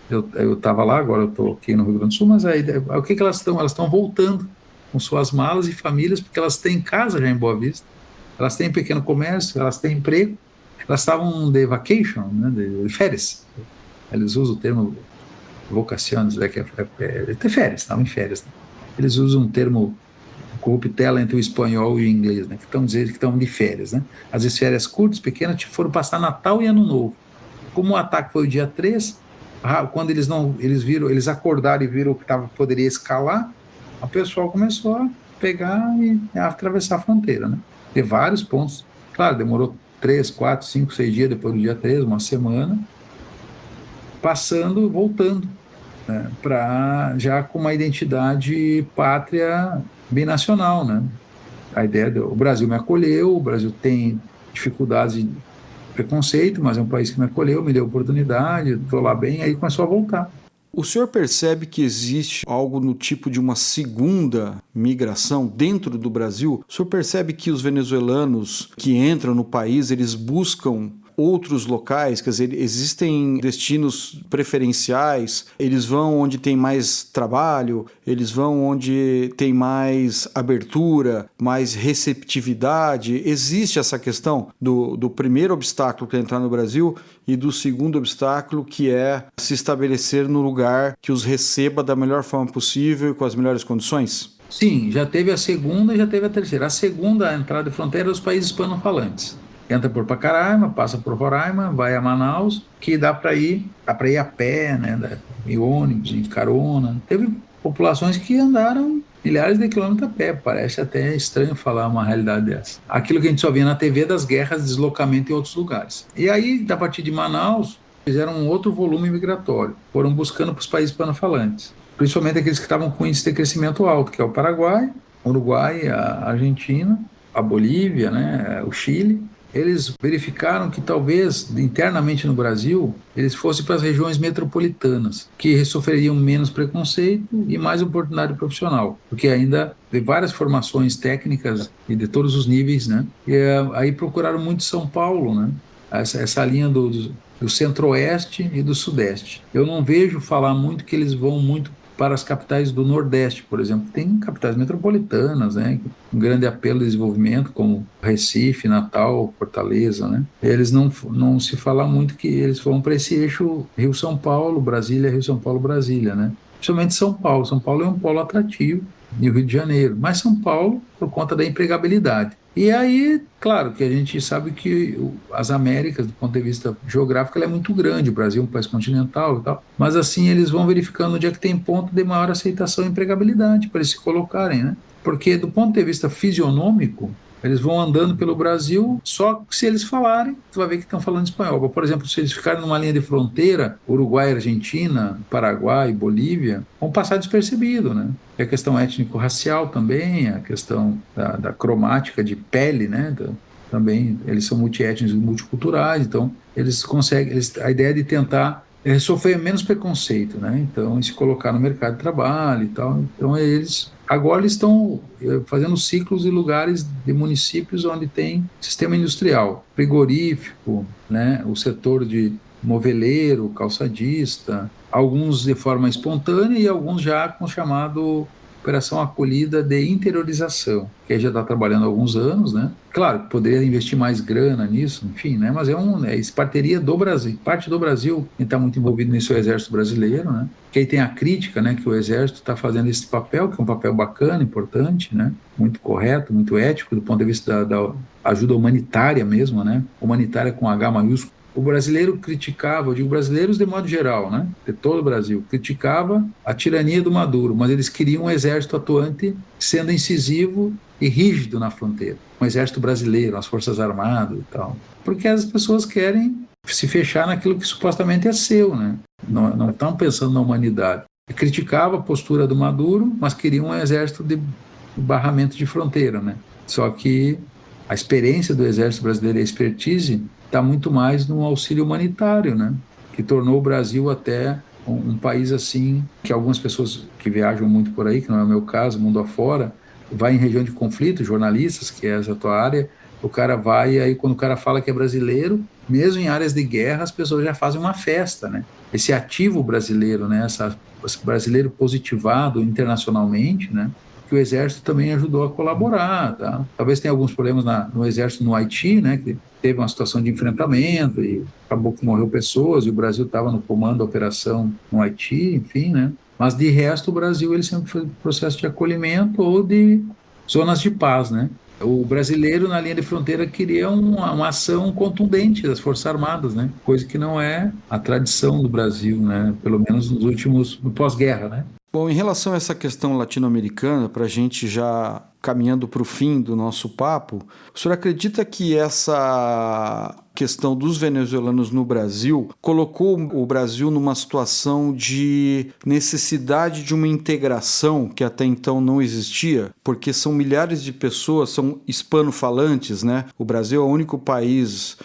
eu estava lá, agora eu estou aqui no Rio Grande do Sul, mas aí, o que elas estão? Elas estão voltando com suas malas e famílias, porque elas têm casa já em Boa Vista, elas têm pequeno comércio, elas têm emprego, elas estavam de vacation, né, de férias. Eles usam o termo vocaciones, né, que é férias, estavam em férias. Né? Eles usam um termo corruptela entre o espanhol e o inglês, né, que estão dizendo que estão de férias. Né? Às vezes férias curtas, pequenas, foram passar Natal e Ano Novo. Como o ataque foi o dia 3, quando eles acordaram e viram que poderia escalar, o pessoal começou a pegar e a atravessar a fronteira, né? De vários pontos. Claro, demorou 3, 4, 5, 6 dias depois do dia 3, uma semana, passando, voltando, né? Já com uma identidade pátria binacional, né? A ideia o Brasil me acolheu, o Brasil tem dificuldades de preconceito, mas é um país que me acolheu, me deu oportunidade, estou lá bem, aí começou a voltar. O senhor percebe que existe algo no tipo de uma segunda migração dentro do Brasil? O senhor percebe que os venezuelanos que entram no país, eles buscam outros locais, quer dizer, existem destinos preferenciais, eles vão onde tem mais trabalho, eles vão onde tem mais abertura, mais receptividade. Existe essa questão do primeiro obstáculo que é entrar no Brasil e do segundo obstáculo, que é se estabelecer no lugar que os receba da melhor forma possível e com as melhores condições? Sim, já teve a segunda e já teve a terceira. A segunda, a entrada de fronteira, é os países hispanofalantes. Entra por Pacaraima, passa por Roraima, vai a Manaus, que dá para ir a pé, né, em ônibus, em carona. Teve populações que andaram milhares de quilômetros a pé, parece até estranho falar uma realidade dessa. Aquilo que a gente só via na TV das guerras, deslocamento em outros lugares. E aí, a partir de Manaus, fizeram um outro volume migratório, foram buscando para os países hispanofalantes, principalmente aqueles que estavam com índice de crescimento alto, que é o Paraguai, o Uruguai, a Argentina, a Bolívia, né, o Chile. Eles verificaram que talvez internamente no Brasil eles fossem para as regiões metropolitanas, que sofreriam menos preconceito e mais oportunidade profissional, porque ainda tem várias formações técnicas e de todos os níveis, né? E aí procuraram muito São Paulo, né? Essa linha do centro-oeste e do sudeste. Eu não vejo falar muito que eles vão muito para as capitais do Nordeste, por exemplo. Tem capitais metropolitanas, né, um grande apelo de desenvolvimento, como Recife, Natal, Fortaleza, né. Eles não se fala muito que eles vão para esse eixo Rio-São Paulo, Brasília, Rio-São Paulo, Brasília, né. Principalmente São Paulo. São Paulo é um polo atrativo, e o Rio de Janeiro, mas São Paulo por conta da empregabilidade. E aí, claro, que a gente sabe que as Américas, do ponto de vista geográfico, ela é muito grande, o Brasil é um país continental e tal, mas assim eles vão verificando onde é que tem ponto de maior aceitação e empregabilidade para eles se colocarem, né? Porque do ponto de vista fisionômico, Eles vão andando pelo Brasil, só que se eles falarem, tu vai ver que estão falando espanhol. Por exemplo, se eles ficarem numa linha de fronteira, Uruguai, Argentina, Paraguai, Bolívia, vão passar despercebido, né? E a questão étnico-racial também, a questão da cromática de pele, né? Também, eles são multiétnicos e multiculturais, então eles conseguem, a ideia de tentar sofrer menos preconceito, né? Então, se colocar no mercado de trabalho e tal. Então, agora eles estão fazendo ciclos em lugares de municípios onde tem sistema industrial, frigorífico, né? O setor de moveleiro, calçadista, alguns de forma espontânea e alguns já com o chamado Operação Acolhida de Interiorização, que aí já está trabalhando há alguns anos, né? Claro, poderia investir mais grana nisso, enfim, né? Mas parteria do Brasil, parte do Brasil, quem está muito envolvido nisso é o Exército Brasileiro, né? Que aí tem a crítica, né? Que o Exército está fazendo esse papel, que é um papel bacana, importante, né? Muito correto, muito ético, do ponto de vista da ajuda humanitária mesmo, né? Humanitária com H maiúsculo. O brasileiro criticava, eu digo brasileiros de modo geral, né, de todo o Brasil, criticava a tirania do Maduro, mas eles queriam um exército atuante sendo incisivo e rígido na fronteira. Um exército brasileiro, as forças armadas e tal. Porque as pessoas querem se fechar naquilo que supostamente é seu, né? Não estão pensando na humanidade. Criticava a postura do Maduro, mas queriam um exército de barramento de fronteira, né? Só que a experiência do exército brasileiro e a expertise está muito mais no auxílio humanitário, né? Que tornou o Brasil até um país assim, que algumas pessoas que viajam muito por aí, que não é o meu caso, mundo afora, vai em região de conflito, jornalistas, que é essa tua área, o cara vai e aí quando o cara fala que é brasileiro, mesmo em áreas de guerra, as pessoas já fazem uma festa, né? Esse ativo brasileiro, né? Esse brasileiro positivado internacionalmente, né? Que o Exército também ajudou a colaborar, tá? Talvez tenha alguns problemas no Exército no Haiti, né? Que teve uma situação de enfrentamento e acabou que morreu pessoas e o Brasil estava no comando da operação no Haiti, enfim, né? Mas de resto o Brasil ele sempre foi processo de acolhimento ou de zonas de paz, né? O brasileiro na linha de fronteira queria uma ação contundente das Forças Armadas, né? Coisa que não é a tradição do Brasil, né? Pelo menos nos últimos, no pós-guerra, né? Bom, em relação a essa questão latino-americana, para a gente já caminhando para o fim do nosso papo, o senhor acredita que essa questão dos venezuelanos no Brasil colocou o Brasil numa situação de necessidade de uma integração que até então não existia? Porque são milhares de pessoas, são hispanofalantes, né? O Brasil é o único país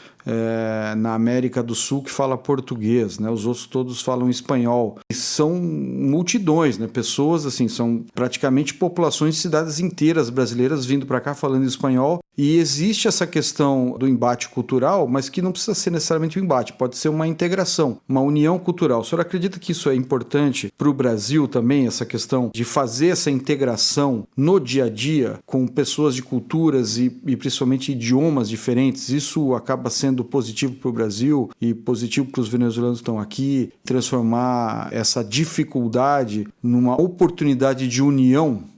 na América do Sul que fala português, né? Os outros todos falam espanhol. E são multidões, né? Pessoas, assim, são praticamente populações de cidades inteiras brasileiras vindo para cá falando espanhol. E existe essa questão do embate cultural, mas que não precisa ser necessariamente um embate, pode ser uma integração, uma união cultural. O senhor acredita que isso é importante para o Brasil também, essa questão de fazer essa integração no dia a dia com pessoas de culturas e principalmente idiomas diferentes? Isso acaba sendo positivo para o Brasil e positivo para os venezuelanos que estão aqui, transformar essa dificuldade numa oportunidade de união?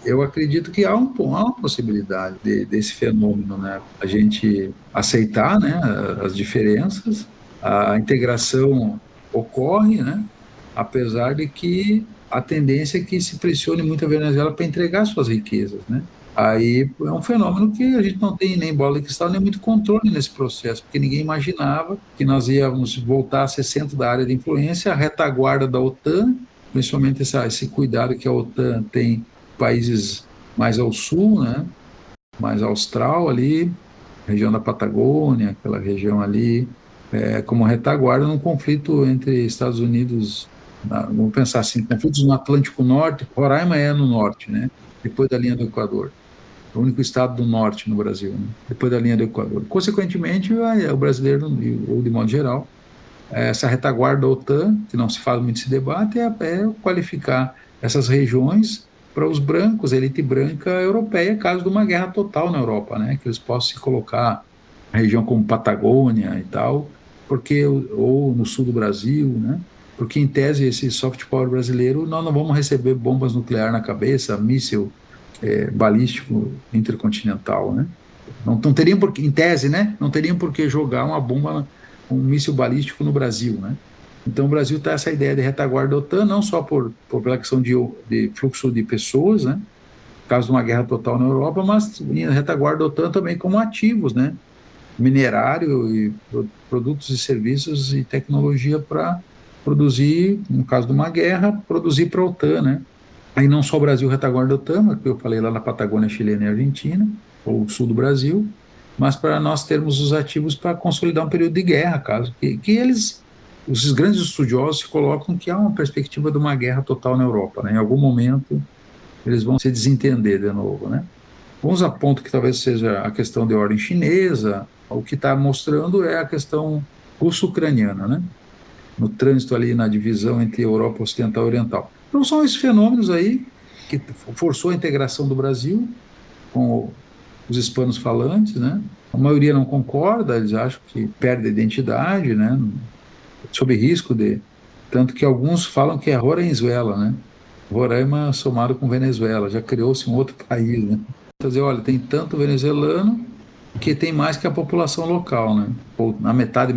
Eu acredito que há uma possibilidade desse fenômeno, né? A gente aceitar, né, as diferenças, a integração ocorre, né? Apesar de que a tendência é que se pressione muito a Venezuela para entregar suas riquezas, né? Aí é um fenômeno que a gente não tem nem bola de cristal, nem muito controle nesse processo, porque ninguém imaginava que nós íamos voltar a ser centro da área de influência, a retaguarda da OTAN, principalmente esse cuidado que a OTAN tem países mais ao sul, né, mais austral ali, região da Patagônia, aquela região ali, como retaguarda num conflito entre Estados Unidos, vamos pensar assim, conflitos no Atlântico Norte, Roraima é no norte, né, depois da linha do Equador, o único estado do norte no Brasil, né, depois da linha do Equador. Consequentemente, o brasileiro, ou de modo geral, essa retaguarda da OTAN, que não se faz muito esse debate, é qualificar essas regiões para os brancos, a elite branca europeia, caso de uma guerra total na Europa, né? Que eles possam se colocar na região como Patagônia e tal, porque ou no sul do Brasil, né? Porque em tese esse soft power brasileiro nós não vamos receber bombas nucleares na cabeça, míssil balístico intercontinental, né? Não teriam por, em tese, né? Não teriam por que jogar uma bomba, um míssil balístico no Brasil, né? Então, o Brasil está essa ideia de retaguarda da OTAN, não só pela questão de fluxo de pessoas, né? caso de uma guerra total na Europa, mas em retaguarda da OTAN também como ativos, né? Minerário e produtos e serviços e tecnologia para produzir, no caso de uma guerra, produzir para a OTAN, né? Aí não só o Brasil retaguarda da OTAN, que eu falei lá na Patagônia chilena e Argentina, ou sul do Brasil, mas para nós termos os ativos para consolidar um período de guerra, caso que eles, os grandes estudiosos se colocam que há uma perspectiva de uma guerra total na Europa, né? Em algum momento eles vão se desentender de novo, né? Uns apontam que talvez seja a questão de ordem chinesa, o que está mostrando é a questão russo-ucraniana, né? No trânsito ali na divisão entre Europa Ocidental e Oriental. Então são esses fenômenos aí que forçou a integração do Brasil com os hispanos falantes, né? A maioria não concorda, eles acham que perde a identidade, né? Sob risco de... Tanto que alguns falam que é Roraima, né? Roraima somado com Venezuela, já criou-se um outro país, né? Quer dizer, olha, tem tanto venezuelano que tem mais que a população local, né? Ou na metade,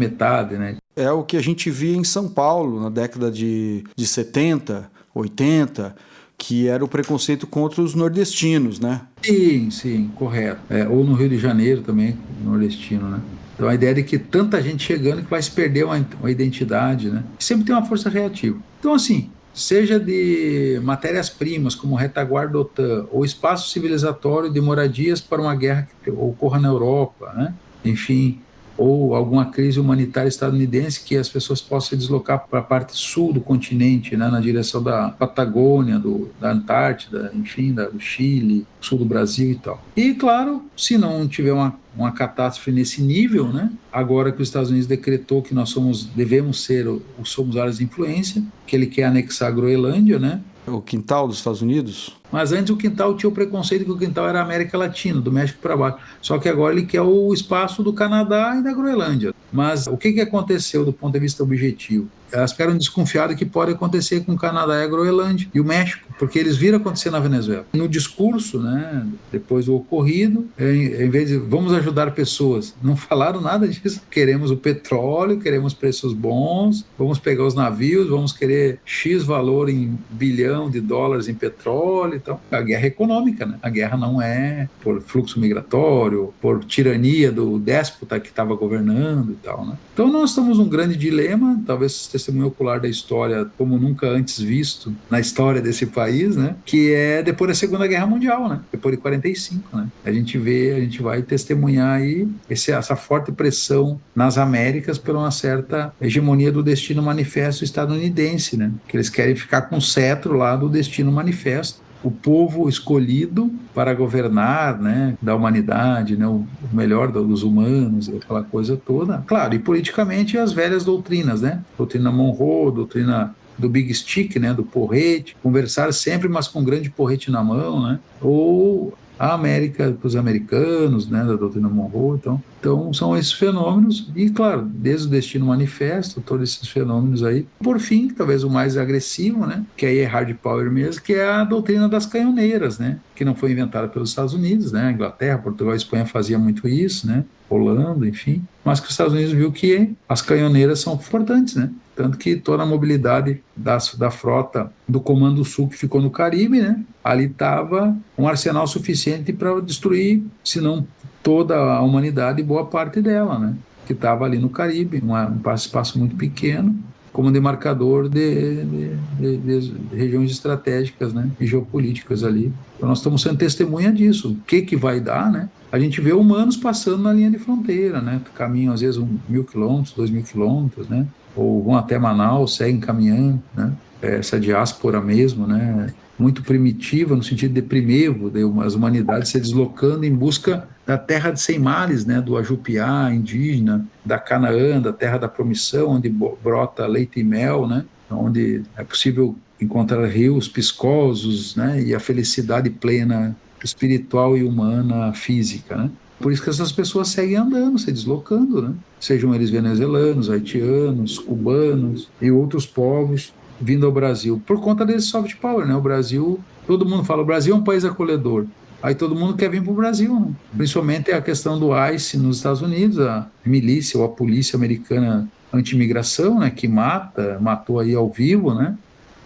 né? É o que a gente via em São Paulo na década de 70, 80, que era o preconceito contra os nordestinos, né? Sim, correto. Ou no Rio de Janeiro também, nordestino, né? Então a ideia de que tanta gente chegando que vai se perder uma identidade, né? Sempre tem uma força reativa. Então, assim, seja de matérias-primas, como retaguarda da OTAN, ou espaço civilizatório de moradias para uma guerra que ocorra na Europa, né? Enfim, ou alguma crise humanitária estadunidense que as pessoas possam se deslocar para a parte sul do continente, né? Na direção da Patagônia, da Antártida, enfim, do Chile, sul do Brasil e tal. E, claro, se não tiver uma catástrofe nesse nível, né? Agora que os Estados Unidos decretou que nós devemos ser, somos áreas de influência, que ele quer anexar a Groenlândia, né? O quintal dos Estados Unidos? Mas antes o quintal tinha o preconceito que o quintal era a América Latina, do México para baixo. Só que agora ele quer o espaço do Canadá e da Groenlândia. Mas o que aconteceu do ponto de vista objetivo? Elas ficaram desconfiadas que pode acontecer com o Canadá e a Groenlândia e o México, porque eles viram acontecer na Venezuela. No discurso, né, depois do ocorrido, em vez de vamos ajudar pessoas, não falaram nada disso. Queremos o petróleo, queremos preços bons, vamos pegar os navios, vamos querer X valor em bilhão de dólares em petróleo. Então, a guerra é econômica, né? A guerra não é por fluxo migratório, por tirania do déspota que estava governando e tal, né? Então, nós estamos num grande dilema, talvez testemunho ocular da história como nunca antes visto na história desse país, né? Que é depois da Segunda Guerra Mundial, né? Depois de 45, né? A gente vai testemunhar aí essa forte pressão nas Américas por uma certa hegemonia do destino manifesto estadunidense, né? Que eles querem ficar com o cetro lá do destino manifesto. O povo escolhido para governar, né, da humanidade, né, o melhor dos humanos, aquela coisa toda. Claro, e politicamente as velhas doutrinas, né? Doutrina Monroe, doutrina do Big Stick, né, do porrete, conversar sempre, mas com um grande porrete na mão, né? Ou a América para os americanos, né, da doutrina Monroe. Então são esses fenômenos e, claro, desde o Destino Manifesto, todos esses fenômenos aí. Por fim, talvez o mais agressivo, né, que aí é hard power mesmo, que é a doutrina das canhoneiras, né, que não foi inventada pelos Estados Unidos, né, Inglaterra, Portugal, Espanha fazia muito isso, né, Holanda, enfim, mas que os Estados Unidos viu que as canhoneiras são importantes, né, tanto que toda a mobilidade da frota do Comando Sul que ficou no Caribe, né, ali estava um arsenal suficiente para destruir, se não toda a humanidade e boa parte dela, né, que estava ali no Caribe, um espaço muito pequeno, como demarcador de regiões estratégicas, né, e geopolíticas ali. Então nós estamos sendo testemunha disso. O que vai dar, né? A gente vê humanos passando na linha de fronteira, né? Caminham às vezes 1.000 quilômetros, 2.000 quilômetros, né? Ou vão até Manaus, seguem caminhando, né? Essa diáspora mesmo, né? Muito primitiva, no sentido de primevo, de as humanidades se deslocando em busca da terra de sem males, né? Do Ajupiá indígena, da Canaã, da terra da promissão, onde brota leite e mel, né? Onde é possível encontrar rios piscosos, né? E a felicidade plena espiritual e humana física, né? Por isso que essas pessoas seguem andando, se deslocando, né? Sejam eles venezuelanos, haitianos, cubanos e outros povos vindo ao Brasil, por conta desse soft power, né? O Brasil, todo mundo fala, o Brasil é um país acolhedor. Aí todo mundo quer vir para o Brasil, né? Principalmente a questão do ICE nos Estados Unidos, a milícia ou a polícia americana anti-imigração, né? Que matou aí ao vivo, né?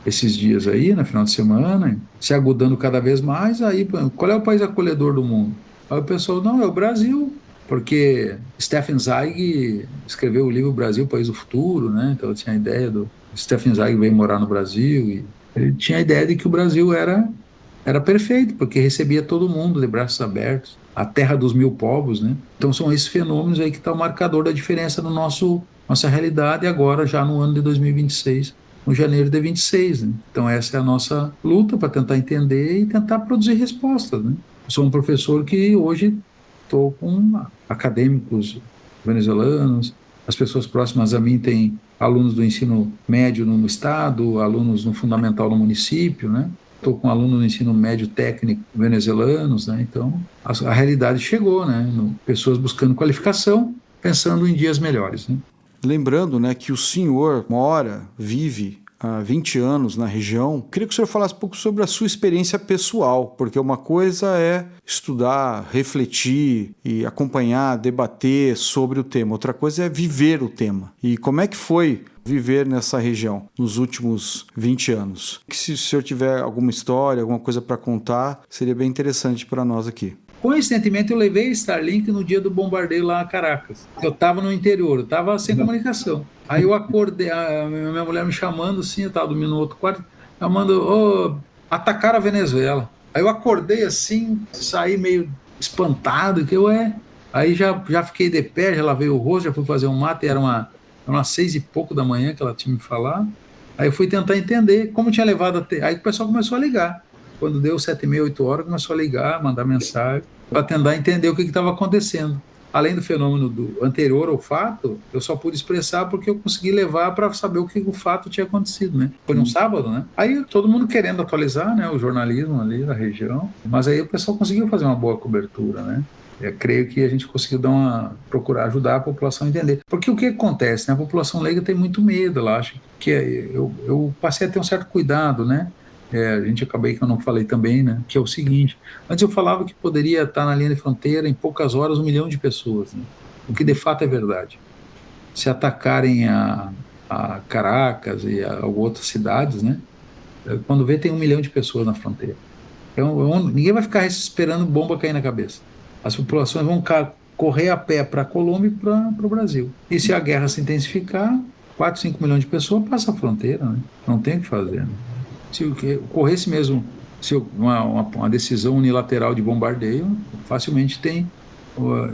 esses dias aí, no final de semana, se agudando cada vez mais. Aí, qual é o país acolhedor do mundo? Aí o pessoal, não, é o Brasil, porque Stefan Zweig escreveu o livro Brasil, País do Futuro, né? Então eu tinha a ideia do Stefan Zweig veio morar no Brasil e ele tinha a ideia de que o Brasil era perfeito, porque recebia todo mundo de braços abertos, a terra dos mil povos, né? Então são esses fenômenos aí que está o marcador da diferença no nossa realidade agora, já no ano de 2026, no janeiro de 26, né? Então essa é a nossa luta para tentar entender e tentar produzir respostas, né? Eu sou um professor que hoje estou com acadêmicos venezuelanos, as pessoas próximas a mim têm alunos do ensino médio no estado, alunos no fundamental no município, né? Estou com alunos no ensino médio técnico venezuelanos, né? Então a realidade chegou, né? Pessoas buscando qualificação, pensando em dias melhores, né? Lembrando, né, que o senhor vive há 20 anos na região. Queria que o senhor falasse um pouco sobre a sua experiência pessoal, porque uma coisa é estudar, refletir e acompanhar, debater sobre o tema. Outra coisa é viver o tema. E como é que foi viver nessa região nos últimos 20 anos? Se o senhor tiver alguma história, alguma coisa para contar, seria bem interessante para nós aqui. Coincidentemente, eu levei Starlink no dia do bombardeio lá a Caracas. Eu estava no interior, eu estava sem comunicação. Aí eu acordei, a minha mulher me chamando assim, eu estava dormindo no outro quarto, chamando, atacaram a Venezuela. Aí eu acordei assim, saí meio espantado, que eu Aí já fiquei de pé, já lavei o rosto, já fui fazer um mate, era umas 6 e pouco da manhã que ela tinha me falado. Aí eu fui tentar entender como tinha levado até. Aí o pessoal começou a ligar. Quando deu 7h30, 8 horas, começou a ligar, mandar mensagem, para tentar entender o que estava acontecendo. Além do fenômeno do anterior ao fato, eu só pude expressar porque eu consegui levar para saber o que o fato tinha acontecido, né? Foi num sábado, né? Aí todo mundo querendo atualizar, né, o jornalismo ali da região, mas aí o pessoal conseguiu fazer uma boa cobertura, né? Eu creio que a gente conseguiu procurar ajudar a população a entender. Porque o que acontece, né? A população leiga tem muito medo, ela acha que eu passei a ter um certo cuidado, né? A gente acabei que eu não falei também, né? Que é o seguinte: antes eu falava que poderia estar na linha de fronteira em poucas horas 1 milhão de pessoas, né? O que de fato é verdade. Se atacarem a Caracas e a outras cidades, né? Quando vê, tem 1 milhão de pessoas na fronteira. Então, ninguém vai ficar esperando bomba cair na cabeça. As populações vão correr a pé para a Colômbia e para o Brasil. E se a guerra se intensificar, 4, 5 milhões de pessoas passam a fronteira, né? Não tem o que fazer, né? Se ocorresse mesmo uma decisão unilateral de bombardeio, facilmente tem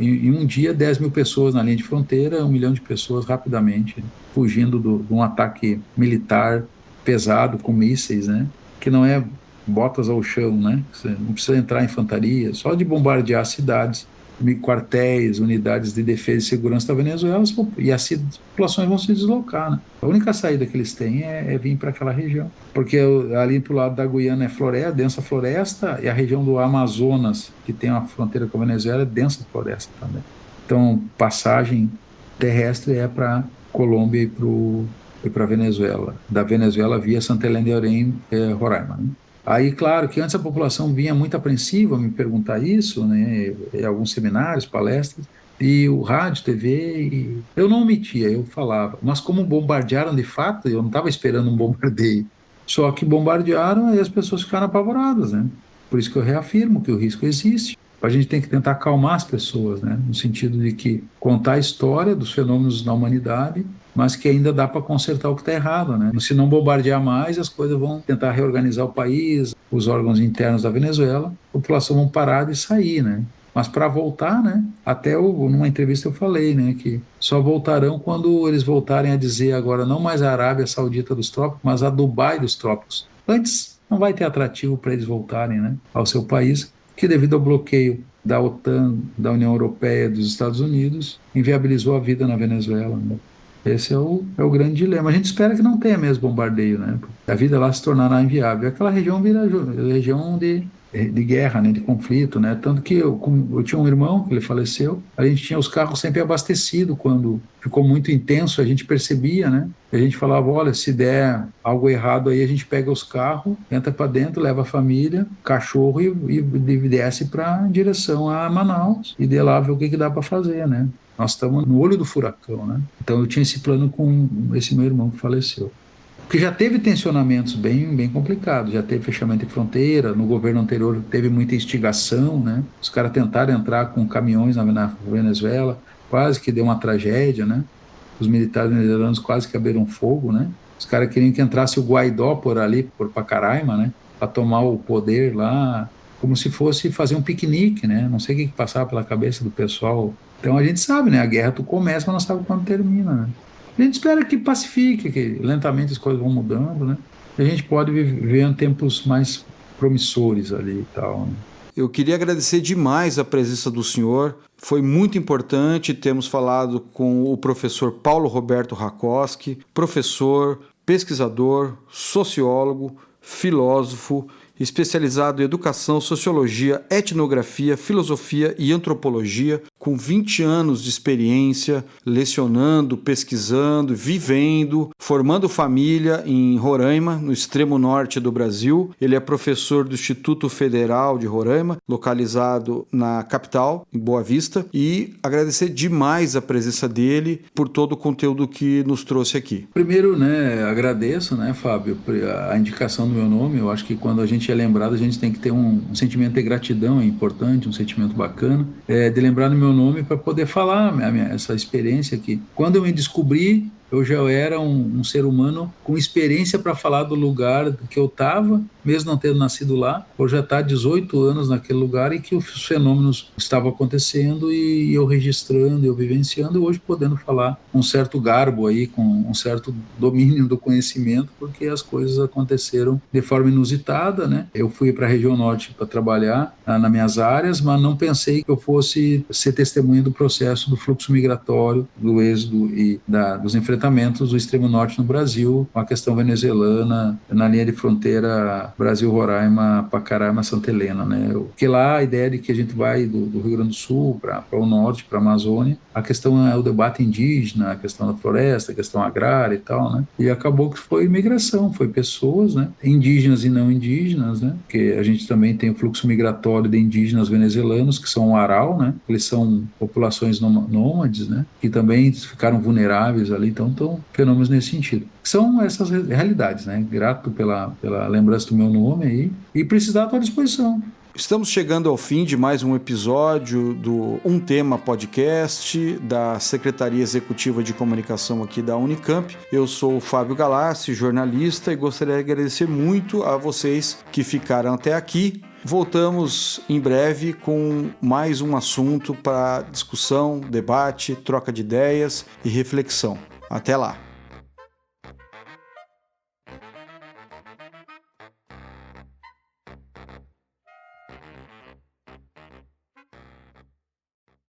em um dia 10 mil pessoas na linha de fronteira, 1 milhão de pessoas rapidamente fugindo de um ataque militar pesado com mísseis, né? Que não é botas ao chão, né? Você não precisa entrar em infantaria, só de bombardear cidades, quartéis, unidades de defesa e segurança da Venezuela, e as populações vão se deslocar, né? A única saída que eles têm é vir para aquela região, porque ali pro lado da Guiana é floresta, densa floresta, e a região do Amazonas, que tem uma fronteira com a Venezuela, é densa floresta também. Então, passagem terrestre é para Colômbia e para Venezuela, da Venezuela via Santa Helena de Orem, Roraima, né? Aí, claro, que antes a população vinha muito apreensiva a me perguntar isso, né, em alguns seminários, palestras, e o rádio, TV, eu não omitia, eu falava. Mas como bombardearam de fato, eu não estava esperando um bombardeio. Só que bombardearam e as pessoas ficaram apavoradas, né? Por isso que eu reafirmo que o risco existe. A gente tem que tentar acalmar as pessoas, né? No sentido de que contar a história dos fenômenos da humanidade, mas que ainda dá para consertar o que está errado, né? Se não bombardear mais, as coisas vão tentar reorganizar o país, os órgãos internos da Venezuela, a população vão parar de sair, né? Mas para voltar, né? Até numa entrevista eu falei, né? Que só voltarão quando eles voltarem a dizer agora não mais a Arábia Saudita dos trópicos, mas a Dubai dos trópicos. Antes não vai ter atrativo para eles voltarem, né? Ao seu país, que devido ao bloqueio da OTAN, da União Europeia, dos Estados Unidos, inviabilizou a vida na Venezuela, né? Esse é o grande dilema. A gente espera que não tenha mesmo bombardeio, né? A vida lá se tornará inviável. Aquela região vira região de guerra, né? De conflito, né? Tanto que eu tinha um irmão, que ele faleceu, a gente tinha os carros sempre abastecidos. Quando ficou muito intenso, a gente percebia, né? A gente falava, olha, se der algo errado aí, a gente pega os carros, entra para dentro, leva a família, cachorro e desce para direção a Manaus e de lá ver o que dá para fazer, né? Nós estamos no olho do furacão, né? Então eu tinha esse plano com esse meu irmão que faleceu. Porque já teve tensionamentos bem complicados, já teve fechamento de fronteira, no governo anterior teve muita instigação, né? Os caras tentaram entrar com caminhões na Venezuela, quase que deu uma tragédia, né? Os militares venezuelanos quase que abriram fogo, né? Os caras queriam que entrasse o Guaidó por ali, por Pacaraima, né? Para tomar o poder lá, como se fosse fazer um piquenique, né? Não sei o que passava pela cabeça do pessoal. Então a gente sabe, né? A guerra tu começa, mas não sabe quando termina, né? A gente espera que pacifique, que lentamente as coisas vão mudando, né? E a gente pode viver em tempos mais promissores ali e tal, né? Eu queria agradecer demais a presença do senhor. Foi muito importante termos falado com o professor Paulo Roberto Rakoski, professor, pesquisador, sociólogo, filósofo, especializado em educação, sociologia, etnografia, filosofia e antropologia, com 20 anos de experiência, lecionando, pesquisando, vivendo, formando família em Roraima, no extremo norte do Brasil. Ele é professor do Instituto Federal de Roraima, localizado na capital, em Boa Vista, e agradecer demais a presença dele por todo o conteúdo que nos trouxe aqui. Primeiro, né, agradeço, né, Fábio, a indicação do meu nome. Eu acho que quando a gente é lembrado, a gente tem que ter um sentimento de gratidão, é importante, um sentimento bacana, de lembrar do meu nome para poder falar essa experiência aqui. Quando eu me descobri, eu já era um ser humano com experiência para falar do lugar que eu estava, mesmo não tendo nascido lá, por já estar 18 anos naquele lugar e que os fenômenos estavam acontecendo e eu registrando, eu vivenciando, e hoje podendo falar com um certo garbo aí, com um certo domínio do conhecimento, porque as coisas aconteceram de forma inusitada, né? Eu fui para a região norte para trabalhar nas minhas áreas, mas não pensei que eu fosse ser testemunha do processo do fluxo migratório, do êxodo e dos enfrentamentos do extremo norte no Brasil, com a questão venezuelana na linha de fronteira Brasil-Roraima, Pacaraima, Santa Helena, né? Porque lá a ideia de que a gente vai do Rio Grande do Sul para o norte, para a Amazônia, a questão é o debate indígena, a questão da floresta, a questão agrária e tal, né? E acabou que foi migração, foi pessoas, né? Indígenas e não indígenas, né? Porque a gente também tem o fluxo migratório de indígenas venezuelanos, que são o Aral, né? Eles são populações nômades, né? Que também ficaram vulneráveis ali, então fenômenos nesse sentido. São essas realidades, né? Grato pela lembrança do meu nome aí e precisar à tua disposição. Estamos chegando ao fim de mais um episódio do Um Tema Podcast da Secretaria Executiva de Comunicação aqui da Unicamp. Eu sou o Fábio Galassi, jornalista, e gostaria de agradecer muito a vocês que ficaram até aqui. Voltamos em breve com mais um assunto para discussão, debate, troca de ideias e reflexão. Até lá!